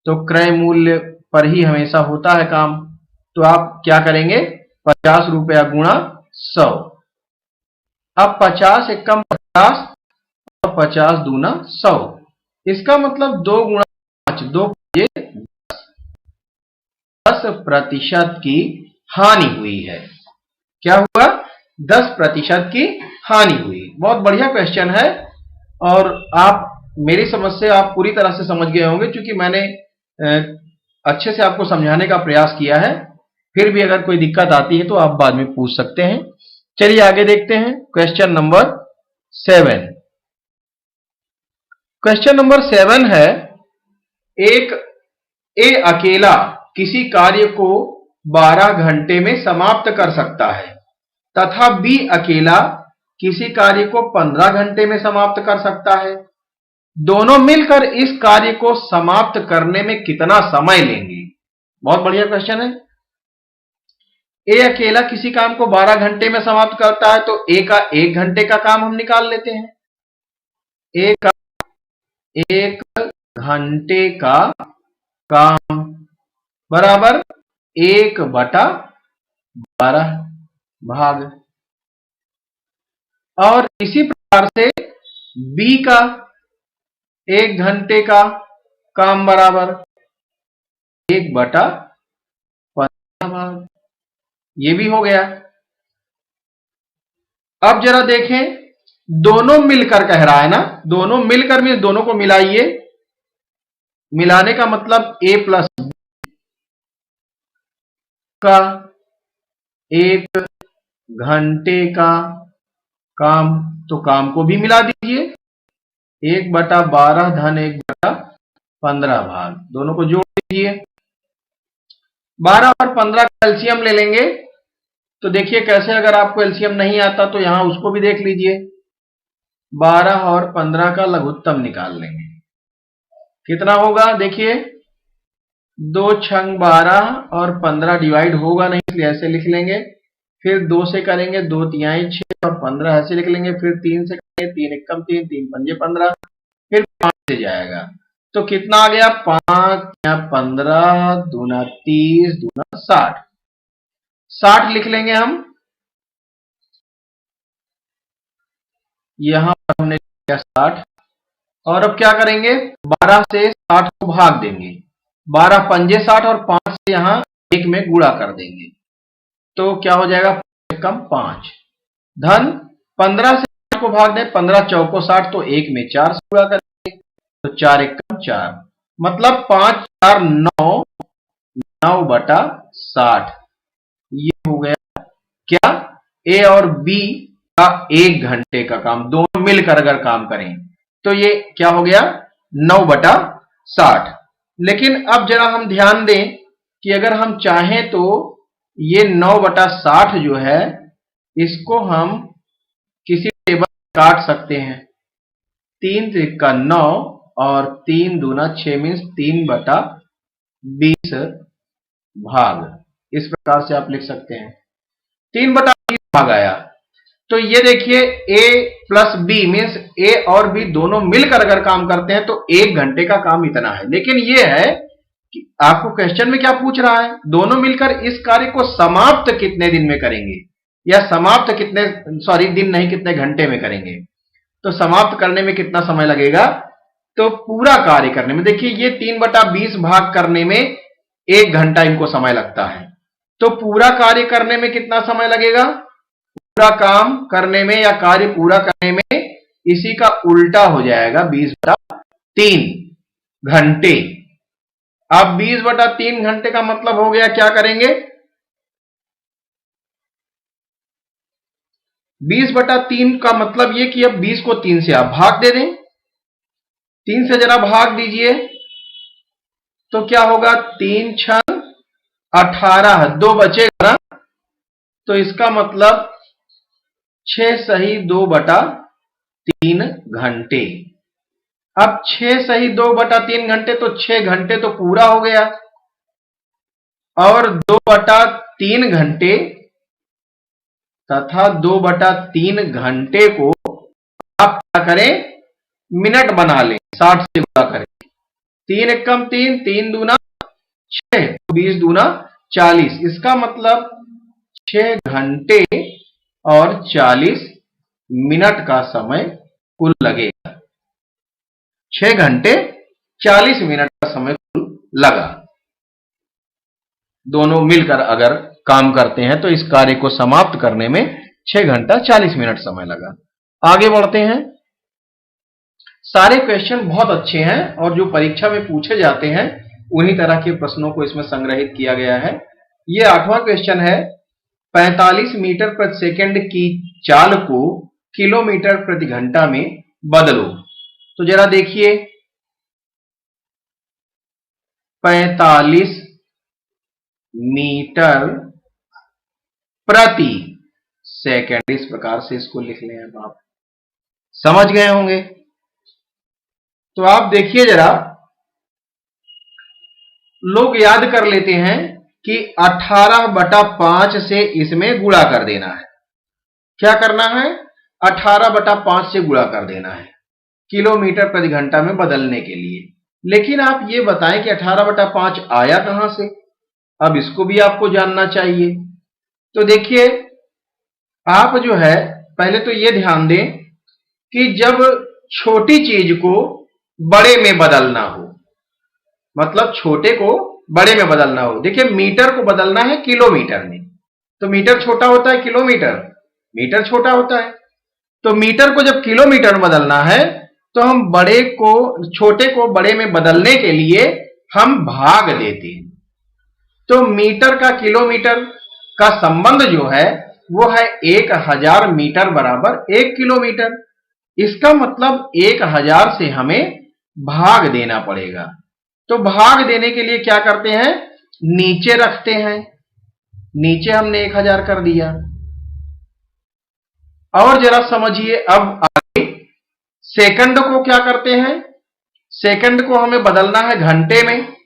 तो क्रय मूल्य पर ही हमेशा होता है काम। तो आप क्या करेंगे? 50 रुपया गुणा 100। अब 50 एकम 50 और 50 दूना 100। इसका मतलब 2 गुणा 5, 2 10% की हानि हुई है। क्या हुआ? 10% की हानि हुई। बहुत बढ़िया क्वेश्चन है और आप मेरी समझ से आप पूरी तरह से समझ गए होंगे, क्योंकि मैंने अच्छे से आपको समझाने का प्रयास किया है। फिर भी अगर कोई दिक्कत आती है तो आप बाद में पूछ सकते हैं। चलिए आगे देखते हैं। Question number 7। क्वेश्चन नंबर 7 है, एक ए अकेला किसी कार्य को 12 घंटे में समाप्त कर सकता है तथा बी अकेला किसी कार्य को 15 घंटे में समाप्त कर सकता है। दोनों मिलकर इस कार्य को समाप्त करने में कितना समय लेंगे? बहुत बढ़िया क्वेश्चन है। ए अकेला किसी काम को 12 घंटे में समाप्त करता है, तो ए का 1 घंटे का काम हम निकाल लेते हैं। ए का 1 घंटे का काम बराबर 1/12 भाग। और इसी प्रकार से बी का 1 घंटे का काम बराबर 1/15 भाग। ये भी हो गया। अब जरा देखें, दोनों मिलकर कह रहा है ना, दोनों मिलकर में दोनों को मिलाइए। मिलाने का मतलब ए प्लस बी का 1 घंटे का काम, तो काम को भी मिला दीजिए। 1/12 धन 1/15 भाग, दोनों को जोड़ दीजिए। 12 और 15 का एलसीएम ले लेंगे। तो देखिए कैसे, अगर आपको एलसीएम नहीं आता तो यहां उसको भी देख लीजिए। 12 और 15 का लघुत्तम निकाल लेंगे। कितना होगा? देखिए 2 छंग 12 और 15 डिवाइड होगा नहीं, इसलिए ऐसे लिख लेंगे। फिर 2 से करेंगे, 2 तिहाई 6 और 15 ऐसे लिख लेंगे। फिर 3 से करेंगे, 3 एकम 3, 3 पंजे 15। फिर 5 से जाएगा तो कितना आ गया? 5 या 15 दूना 30 दूना 60। 60 लिख लेंगे हम। यहां पर हमने लिखा 60। और अब क्या करेंगे? 12 से 60 को भाग देंगे। 12 पंजे 60 और 5 से यहां 1 में गुणा कर देंगे। तो क्या हो जाएगा? 5 कम 5 धन 15 से 60 को भाग दें। 15 चौको 60, तो 1 में 4 से गुणा करेंगे, तो 4 एकम 4, मतलब 5 4 9, 9/60। ये हो गया क्या? ए और बी का 1 घंटे का काम, दोनों मिलकर अगर काम करें तो ये क्या हो गया? 9/60। लेकिन अब जरा हम ध्यान दें कि अगर हम चाहें तो ये 9/60 जो है, इसको हम किसी टेबल में काट सकते हैं। 3 का 9 और 3 दूना 6 मीन्स 3/20 भाग। इस प्रकार से आप लिख सकते हैं। 3/20 भाग आया। तो ये देखिए ए प्लस बी मीन्स ए और बी दोनों मिलकर अगर काम करते हैं तो 1 घंटे का काम इतना है। लेकिन ये है कि आपको क्वेश्चन में क्या पूछ रहा है? दोनों मिलकर इस कार्य को समाप्त कितने दिन में करेंगे, या समाप्त कितने, सॉरी दिन नहीं, कितने घंटे में करेंगे। तो समाप्त करने में कितना समय लगेगा? तो पूरा कार्य करने में, देखिए ये 3/20 भाग करने में 1 घंटा इनको समय लगता है। तो पूरा कार्य करने में कितना समय लगेगा? पूरा काम करने में या कार्य पूरा करने में इसी का उल्टा हो जाएगा, 20/3 घंटे। अब 20/3 घंटे का मतलब हो गया, क्या करेंगे? 20/3 का मतलब ये कि अब 20 को 3 से आप भाग दे दें। 3 से जरा भाग दीजिए तो क्या होगा? 3 6 18, 2 बचेगा ना, तो इसका मतलब 6 सही 2/3 घंटे। अब 6 सही 2/3 घंटे, तो 6 घंटे तो पूरा हो गया, और 2/3 घंटे तथा 2/3 घंटे को आप क्या करें, मिनट बना लें, 60 से गुणा करें। 3 एकम 3, 3 दूना 6, 20 दूना 40। इसका मतलब 6 घंटे और 40 मिनट का समय कुल लगेगा। 6 घंटे 40 मिनट का समय कुल लगा। दोनों मिलकर अगर काम करते हैं तो इस कार्य को समाप्त करने में 6 घंटा 40 मिनट समय लगा। आगे बढ़ते हैं। सारे क्वेश्चन बहुत अच्छे हैं और जो परीक्षा में पूछे जाते हैं उन्हीं तरह के प्रश्नों को इसमें संग्रहित किया गया है। ये 8वां क्वेश्चन है, 45 मीटर प्रति सेकंड की चाल को किलोमीटर प्रति घंटा में बदलो। तो जरा देखिए, 45 मीटर प्रति सेकंड, इस प्रकार से इसको लिख लें। अब आप समझ गए होंगे। तो आप देखिए जरा, लोग याद कर लेते हैं कि 18/5 से इसमें गुणा कर देना है। क्या करना है, 18/5 से गुणा कर देना है किलोमीटर प्रति घंटा में बदलने के लिए। लेकिन आप ये बताएं कि 18/5 आया कहां से, अब इसको भी आपको जानना चाहिए। तो देखिए, आप जो है पहले तो ये ध्यान दें कि जब छोटी चीज को बड़े में बदलना हो, मतलब छोटे को बड़े में बदलना हो, देखिए मीटर को बदलना है किलोमीटर में, तो मीटर छोटा होता है, किलोमीटर मीटर छोटा होता है। तो मीटर को जब किलोमीटर में बदलना है तो हम बड़े को छोटे को बड़े में बदलने के लिए हम भाग देते हैं। तो मीटर का किलोमीटर का संबंध जो है वो है 1000 मीटर बराबर 1 किलोमीटर। इसका मतलब 1000 से हमें भाग देना पड़ेगा। तो भाग देने के लिए क्या करते हैं, नीचे रखते हैं, नीचे हमने 1000 कर दिया। और जरा समझिए, अब आगे सेकंड को क्या करते हैं, सेकंड को हमें बदलना है घंटे में।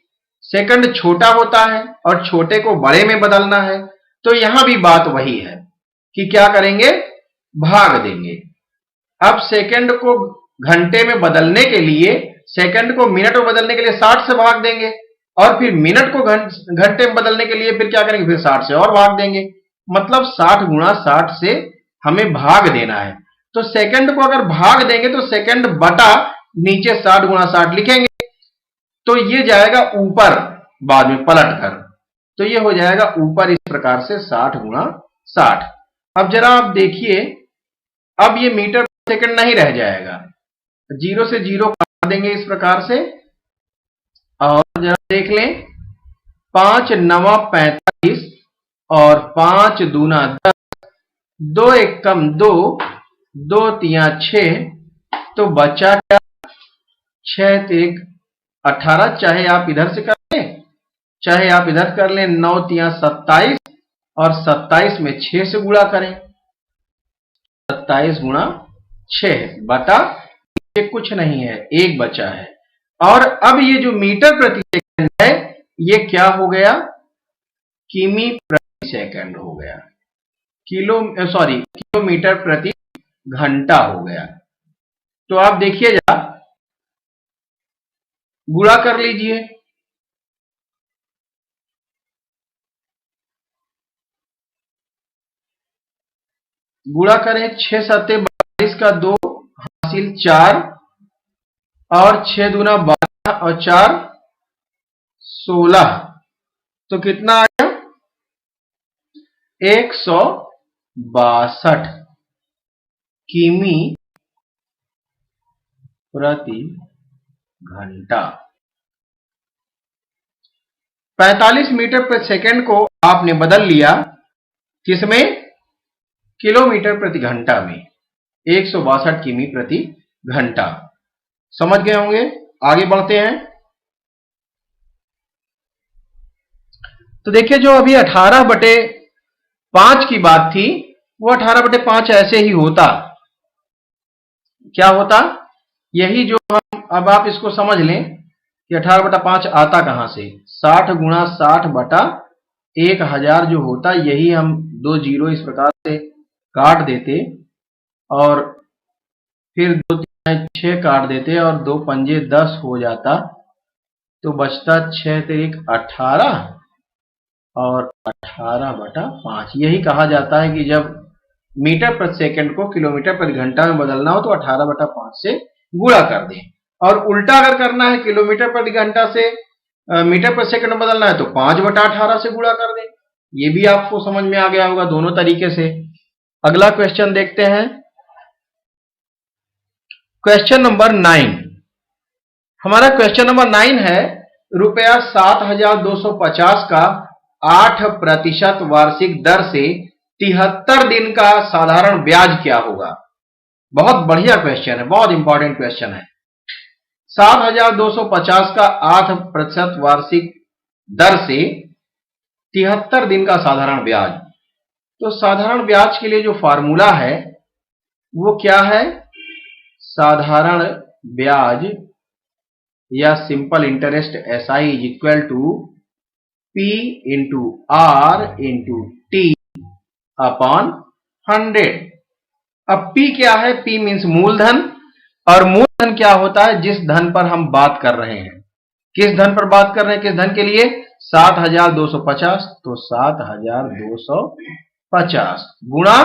सेकंड छोटा होता है और छोटे को बड़े में बदलना है। तो यहां भी बात वही है कि क्या करेंगे, भाग देंगे। अब सेकंड को घंटे में बदलने के लिए, सेकंड को मिनट में बदलने के लिए 60 से भाग देंगे, और फिर मिनट को घंटे में बदलने के लिए फिर क्या करेंगे, फिर 60 से और भाग देंगे। मतलब 60 गुणा 60 से हमें भाग देना है। तो सेकंड को अगर भाग देंगे तो सेकंड बटा नीचे 60 गुणा 60 लिखेंगे, तो ये जाएगा ऊपर बाद में पलट कर, तो ये हो जाएगा ऊपर इस प्रकार से 60 गुणा 60। अब जरा आप देखिए, अब ये मीटर सेकंड नहीं रह जाएगा, 0 से 0 काट देंगे इस प्रकार से। और जरा देख लें, 5 9 45 और 5 दूना 10, 2 एकम 2, 2 तिया 6, तो बचा क्या, 6 1 18। चाहे आप इधर से कर लें, चाहे आप इधर कर लें, 9 तिया 27, और 27 में 6 से गुणा करें, 27 गुणा 6 बटा, ये कुछ नहीं है, 1 बचा है। और अब ये जो मीटर प्रति सेकंड है ये क्या हो गया, किमी प्रति सेकंड हो गया, किलोमीटर प्रति घंटा हो गया। तो आप देखिए जरा, गुणा कर लीजिए, गुणा करें, 6 7 42 का 2 हासिल 4, और 6 दूना 12 और 4 16, तो कितना आ गया, 162 किमी प्रति घंटा। 45 मीटर प्रति सेकंड को आपने बदल लिया किसमें, किलोमीटर प्रति घंटा में, 162 किमी प्रति घंटा। समझ गए होंगे। आगे बढ़ते हैं। तो देखिए, जो अभी 18/5 5 की बात थी, वो 18/5 ऐसे ही होता। क्या होता? यही जो हम, अब आप इसको समझ लें कि 18/5 आता कहां से। 60 गुणा 60/1000 जो होता, यही हम 2 जीरो इस प्रकार से काट देते और फिर 2 3 6 काट देते और 2 पंजे 10 हो जाता, तो बचता 6 तिरिक 18 और 18/5। यही कहा जाता है कि जब मीटर प्रति सेकंड को किलोमीटर प्रति घंटा में बदलना हो तो 18/5 से गुणा कर दें, और उल्टा अगर करना है किलोमीटर प्रति घंटा से मीटर प्रति सेकंड में बदलना है तो 5/18 से गुणा कर दें। ये भी आपको समझ में आ गया होगा दोनों तरीके से। अगला क्वेश्चन देखते हैं, क्वेश्चन नंबर 9। हमारा क्वेश्चन नंबर 9 है, रुपया 7,250 का 8% वार्षिक दर से 73 दिन का साधारण ब्याज क्या होगा। बहुत बढ़िया क्वेश्चन है, बहुत इंपॉर्टेंट क्वेश्चन है। 7,250 का 8% वार्षिक दर से 73 दिन का साधारण ब्याज। तो साधारण ब्याज के लिए जो फॉर्मूला है वो क्या है? साधारण ब्याज या simple interest SI is equal to P into R into T upon 100। अब P क्या है? P मीन्स मूलधन, और मूलधन क्या होता है? जिस धन पर हम बात कर रहे हैं। किस धन पर बात कर रहे हैं? किस धन के लिए? 7,250, तो 7,250 गुणा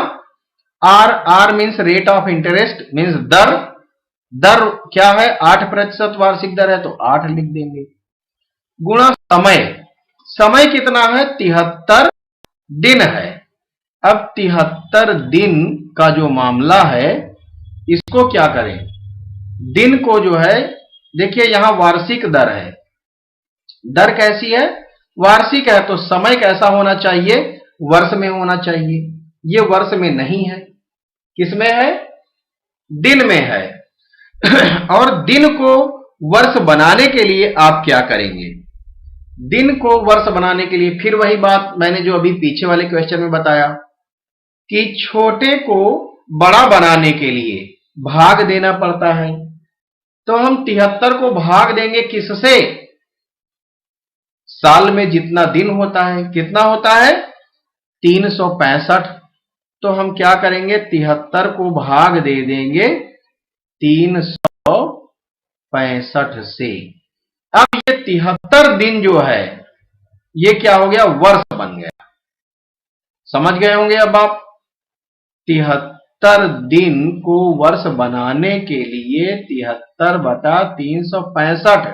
R। R means rate of interest, means दर। दर क्या है? 8% वार्षिक दर है, तो 8 लिख देंगे, गुणा समय। समय कितना है? 73 दिन है। अब 73 दिन का जो मामला है, इसको क्या करें? दिन को जो है, देखिए यहां वार्षिक दर है। दर कैसी है? वार्षिक है, तो समय कैसा होना चाहिए? वर्ष में होना चाहिए। ये वर्ष में नहीं है, किसमें है? दिन में है। और दिन को वर्ष बनाने के लिए आप क्या करेंगे? दिन को वर्ष बनाने के लिए फिर वही बात मैंने जो अभी पीछे वाले क्वेश्चन में बताया कि छोटे को बड़ा बनाने के लिए भाग देना पड़ता है। तो हम 73 को भाग देंगे किससे? साल में जितना दिन होता है। कितना होता है? 365। तो हम क्या करेंगे? 73 को भाग दे देंगे 365 से। अब ये 73 दिन जो है, ये क्या हो गया? वर्ष बन गया। समझ गए होंगे अब आप। 73 दिन को वर्ष बनाने के लिए 73/365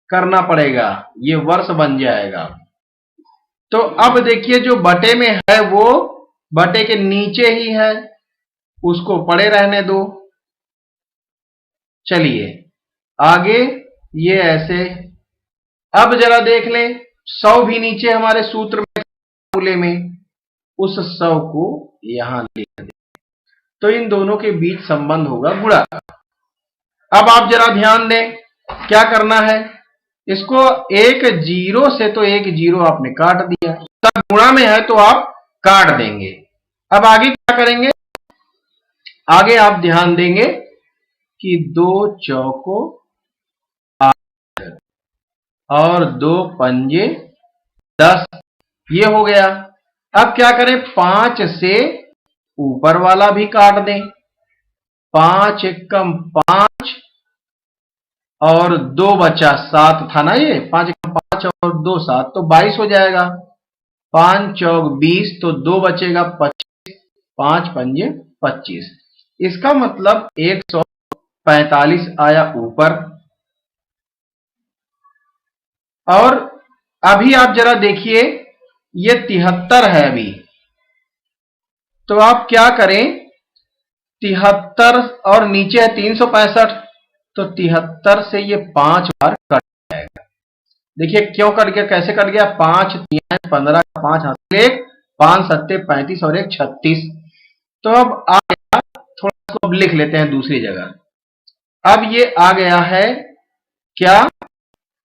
करना पड़ेगा, ये वर्ष बन जाएगा। तो अब देखिए जो बटे में है वो बटे के नीचे ही है, उसको पड़े रहने दो। चलिए आगे ये ऐसे। अब जरा देख लें, 100 भी नीचे हमारे सूत्र में, फॉर्मूले में, उस 100 को यहां लिख दें, तो इन दोनों के बीच संबंध होगा गुणा। अब आप जरा ध्यान दें, क्या करना है? इसको एक जीरो से, तो एक जीरो आपने काट दिया, तब गुणा में है तो आप काट देंगे। अब आगे क्या करेंगे? आगे आप ध्यान देंगे कि 2 चौको 8 और 2 पंजे 10, ये हो गया। अब क्या करें? 5 से ऊपर वाला भी काट दें। 5 एकम 5 और 2 बचा 7 था ना, ये 5 एकम 5 और 2 7, तो 22 हो जाएगा। 5 चौक 20, तो 2 बचेगा 25, 5 पंजे 25। इसका मतलब 145 आया ऊपर। और अभी आप जरा देखिए, ये 73 है अभी, तो आप क्या करें? 73 और नीचे है 365, तो 73 से ये 5 बार कट जाएगा। देखिए क्यों कट गया, कैसे कट गया? 5 3 15, 5 हाथ 1, 5 7 35 और 1 36। तो अब आ गया, थोड़ा इसको अब लिख लेते हैं दूसरी जगह। अब ये आ गया है क्या?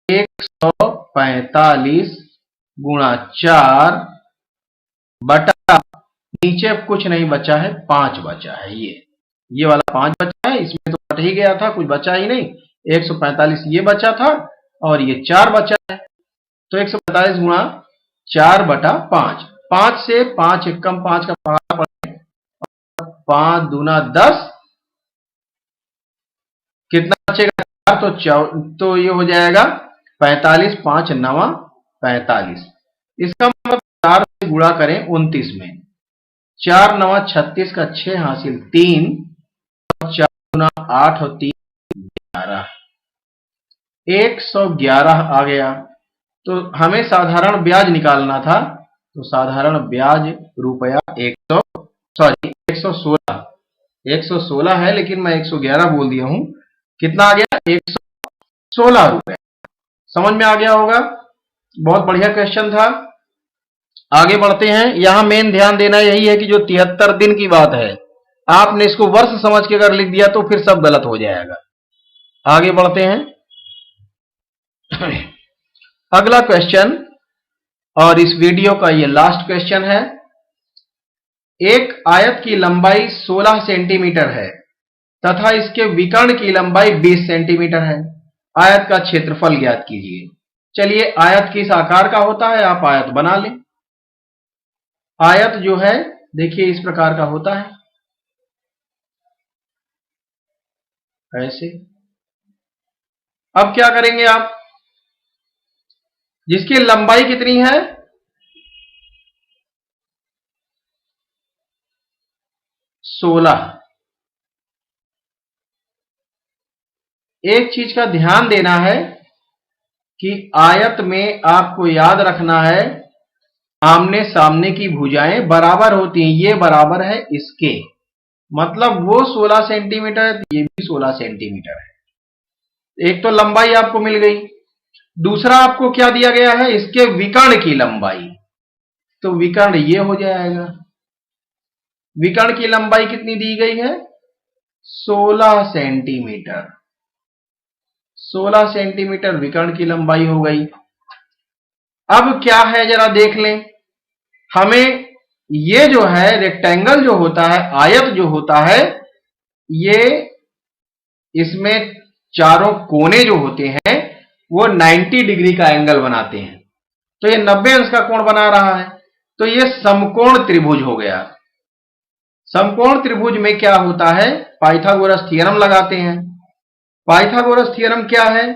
145 गुणा 4 बटा नीचे अब कुछ नहीं बचा है, 5 बचा है। ये वाला 5 बचा है, इसमें तो कट ही गया था, कुछ बचा ही नहीं। 145 ये बचा था और ये 4 बचा है। तो 145 गुणा 4/5, 5 से 5 एक कम 5 का पहाड़ा पड़े, 5 दूना 10, कितना बचेगा 4, तो ये हो जाएगा 45, 5 9 45। इसका मतलब 4 से गुणा करें 29 में, 4 9 36 का 6 हासिल 3, 4 गुना 8 और 3 11, 111 आ गया। तो हमें साधारण ब्याज निकालना था, तो साधारण ब्याज रुपया 116 है, लेकिन मैं 111 बोल दिया हूं। कितना आ गया? 116 रुपए। समझ में आ गया होगा। बहुत बढ़िया क्वेश्चन था। आगे बढ़ते हैं। यहां मेन ध्यान देना यही है कि जो 73 दिन की बात है, आपने इसको वर्ष समझ के अगर लिख दिया तो फिर सब गलत हो जाएगा। आगे बढ़ते हैं। अगला क्वेश्चन, और इस वीडियो का ये लास्ट क्वेश्चन है। एक आयत की लंबाई 16 सेंटीमीटर है तथा इसके विकर्ण की लंबाई 20 सेंटीमीटर है। आयत का क्षेत्रफल ज्ञात कीजिए। चलिए, आयत किस आकार का होता है, आप आयत बना लें। आयत जो है देखिए इस प्रकार का होता है, ऐसे। अब क्या करेंगे आप, जिसकी लंबाई कितनी है, 16। एक चीज का ध्यान देना है कि आयत में आपको याद रखना है, आमने सामने की भुजाएं बराबर होती हैं। ये बराबर है इसके, मतलब वो 16 सेंटीमीटर है, ये भी 16 सेंटीमीटर है। एक तो लंबाई आपको मिल गई, दूसरा आपको क्या दिया गया है, इसके विकर्ण की लंबाई। तो विकर्ण ये हो जाएगा। विकर्ण की लंबाई कितनी दी गई है, 16 सेंटीमीटर। 16 सेंटीमीटर विकर्ण की लंबाई हो गई। अब क्या है जरा देख लें। हमें ये जो है रेक्टेंगल जो होता है, आयत जो होता है, ये इसमें चारों कोने जो होते हैं वो 90 डिग्री का एंगल बनाते हैं। तो ये 90 अंश का कोण बना रहा है, तो ये समकोण त्रिभुज हो गया। समकोण त्रिभुज में क्या होता है, पाइथागोरस थ्योरम लगाते हैं। पाइथागोरस थ्योरम क्या है,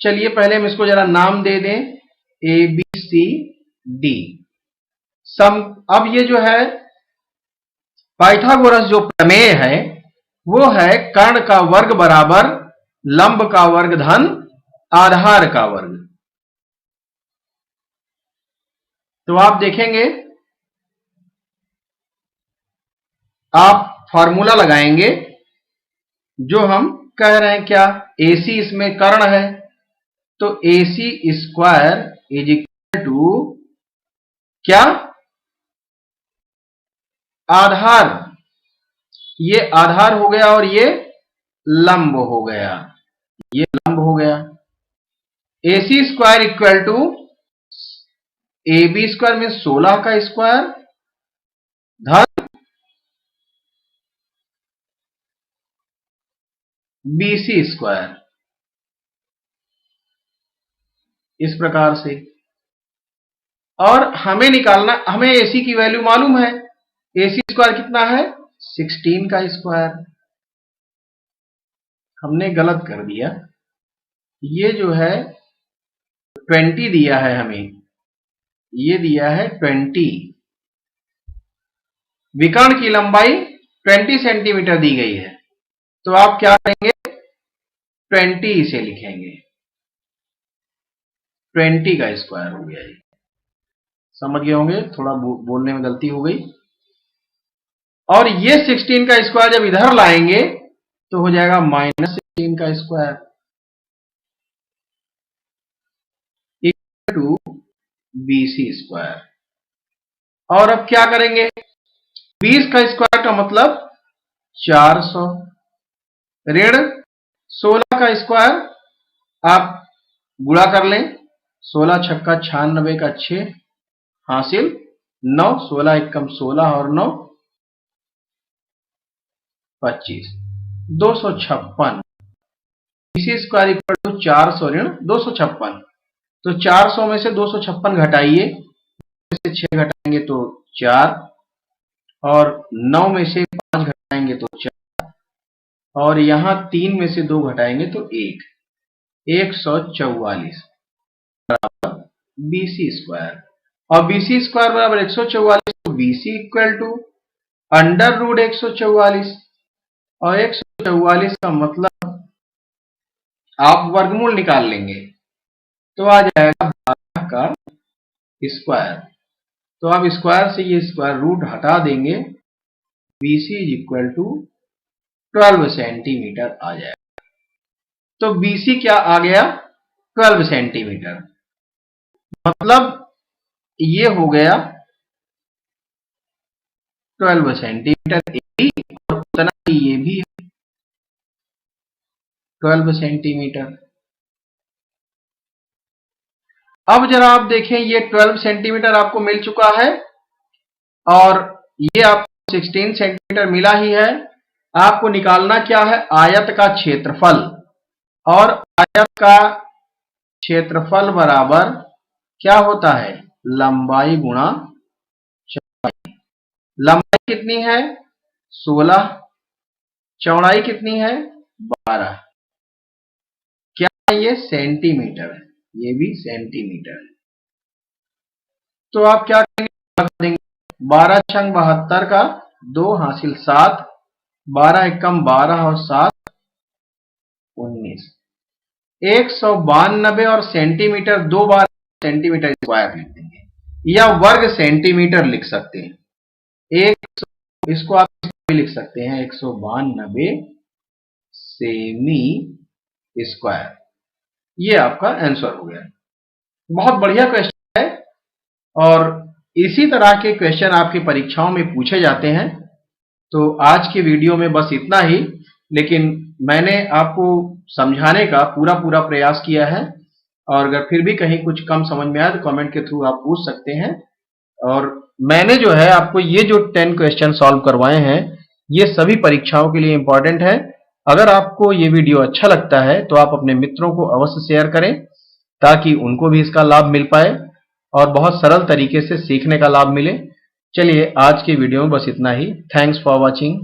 चलिए पहले हम इसको जरा नाम दे दें, ए बी सी डी। अब ये जो है पाइथागोरस जो प्रमेय है वो है कर्ण का वर्ग बराबर लंब का वर्ग धन आधार का वर्ग। तो आप देखेंगे, आप फॉर्मूला लगाएंगे जो हम कह रहे हैं, क्या AC इसमें कर्ण है, तो AC square is equal to क्या, आधार। ये आधार हो गया और ये लंब हो गया, ये लंब हो गया। AC square equal to AB square में 16 का स्क्वायर धन BC स्क्वायर, इस प्रकार से। और हमें निकालना, हमें AC की वैल्यू मालूम है। AC स्क्वायर कितना है, 16 का स्क्वायर। हमने गलत कर दिया, ये जो है 20 दिया है हमें, ये दिया है 20। विकर्ण की लंबाई 20 सेंटीमीटर दी गई है, तो आप क्या करेंगे, 20 इसे लिखेंगे, 20 का स्क्वायर हो गया। ये समझ गए होंगे, थोड़ा बोलने में गलती हो गई। और ये 16 का स्क्वायर जब इधर लाएंगे तो हो जाएगा -16 का square equal to BC square. और अब क्या करेंगे, 20 का स्क्वायर का मतलब 400 ऋण 16 का स्क्वायर, आप गुणा कर लें, 16 छक्का 96 का 6 हासिल 9, 16 एकम 16 और 9 25, 256। बीसी स्क्वायर इक्वल टू 400 ऋण 256। तो 400 में से 256 घटाइए, से 6 घटाएंगे तो 4, और 9 में से 5 घटाएंगे तो 4, और यहां 3 में से 2 घटाएंगे तो 1, 144 बराबर बीसी स्क्वायर। और बीसी स्क्वायर बराबर 144, तो BC equal to under root 144, और 144 का मतलब आप वर्गमूल निकाल लेंगे तो आ जाएगा 12 का स्क्वायर। तो आप स्क्वायर से ये स्क्वायर रूट हटा देंगे, BC is equal to 12 centimetre आ जाएगा। तो BC क्या आ गया? 12 सेंटीमीटर। मतलब ये हो गया 12 सेंटीमीटर और उतना ही ये भी है 12 सेंटीमीटर। अब जरा आप देखें, ये 12 सेंटीमीटर आपको मिल चुका है और ये आपको 16 सेंटीमीटर मिला ही है। आपको निकालना क्या है? आयत का क्षेत्रफल, और आयत का क्षेत्रफल बराबर क्या होता है? लंबाई गुणा चौड़ाई। लंबाई कितनी है? 16, चौड़ाई कितनी है? 12। क्या है ये? सेंटीमीटर, ये भी सेंटीमीटर। तो आप क्या करेंगे? 12 छंग 72 का 2 हासिल 7, 12 एकम 12 और 7 19, 192 और सेंटीमीटर 2 बार सेंटीमीटर स्क्वायर लिख देंगे या वर्ग सेंटीमीटर लिख सकते हैं। इसको आप लिख सकते हैं 192 सेमी स्क्वायर। ये आपका आंसर हो गया। बहुत बढ़िया क्वेश्चन है और इसी तरह के क्वेश्चन आपकी परीक्षाओं में पूछे जाते हैं। तो आज के वीडियो में बस इतना ही, लेकिन मैंने आपको समझाने का पूरा प्रयास किया है, और अगर फिर भी कहीं कुछ कम समझ में आए तो कमेंट के थ्रू आप पूछ सकते हैं। और मैंने जो है आपको ये जो 10 क्वेश्चन सॉल्व करवाए हैं, ये सभी परीक्षाओं के लिए इंपॉर्टेंट है। अगर आपको ये वीडियो अच्छा लगता है तो आप अपने मित्रों को अवश्य शेयर करें ताकि उनको भी इसका लाभ मिल पाए और बहुत सरल तरीके से सीखने का लाभ मिले। चलिए आज के वीडियो में बस इतना ही। Thanks for watching.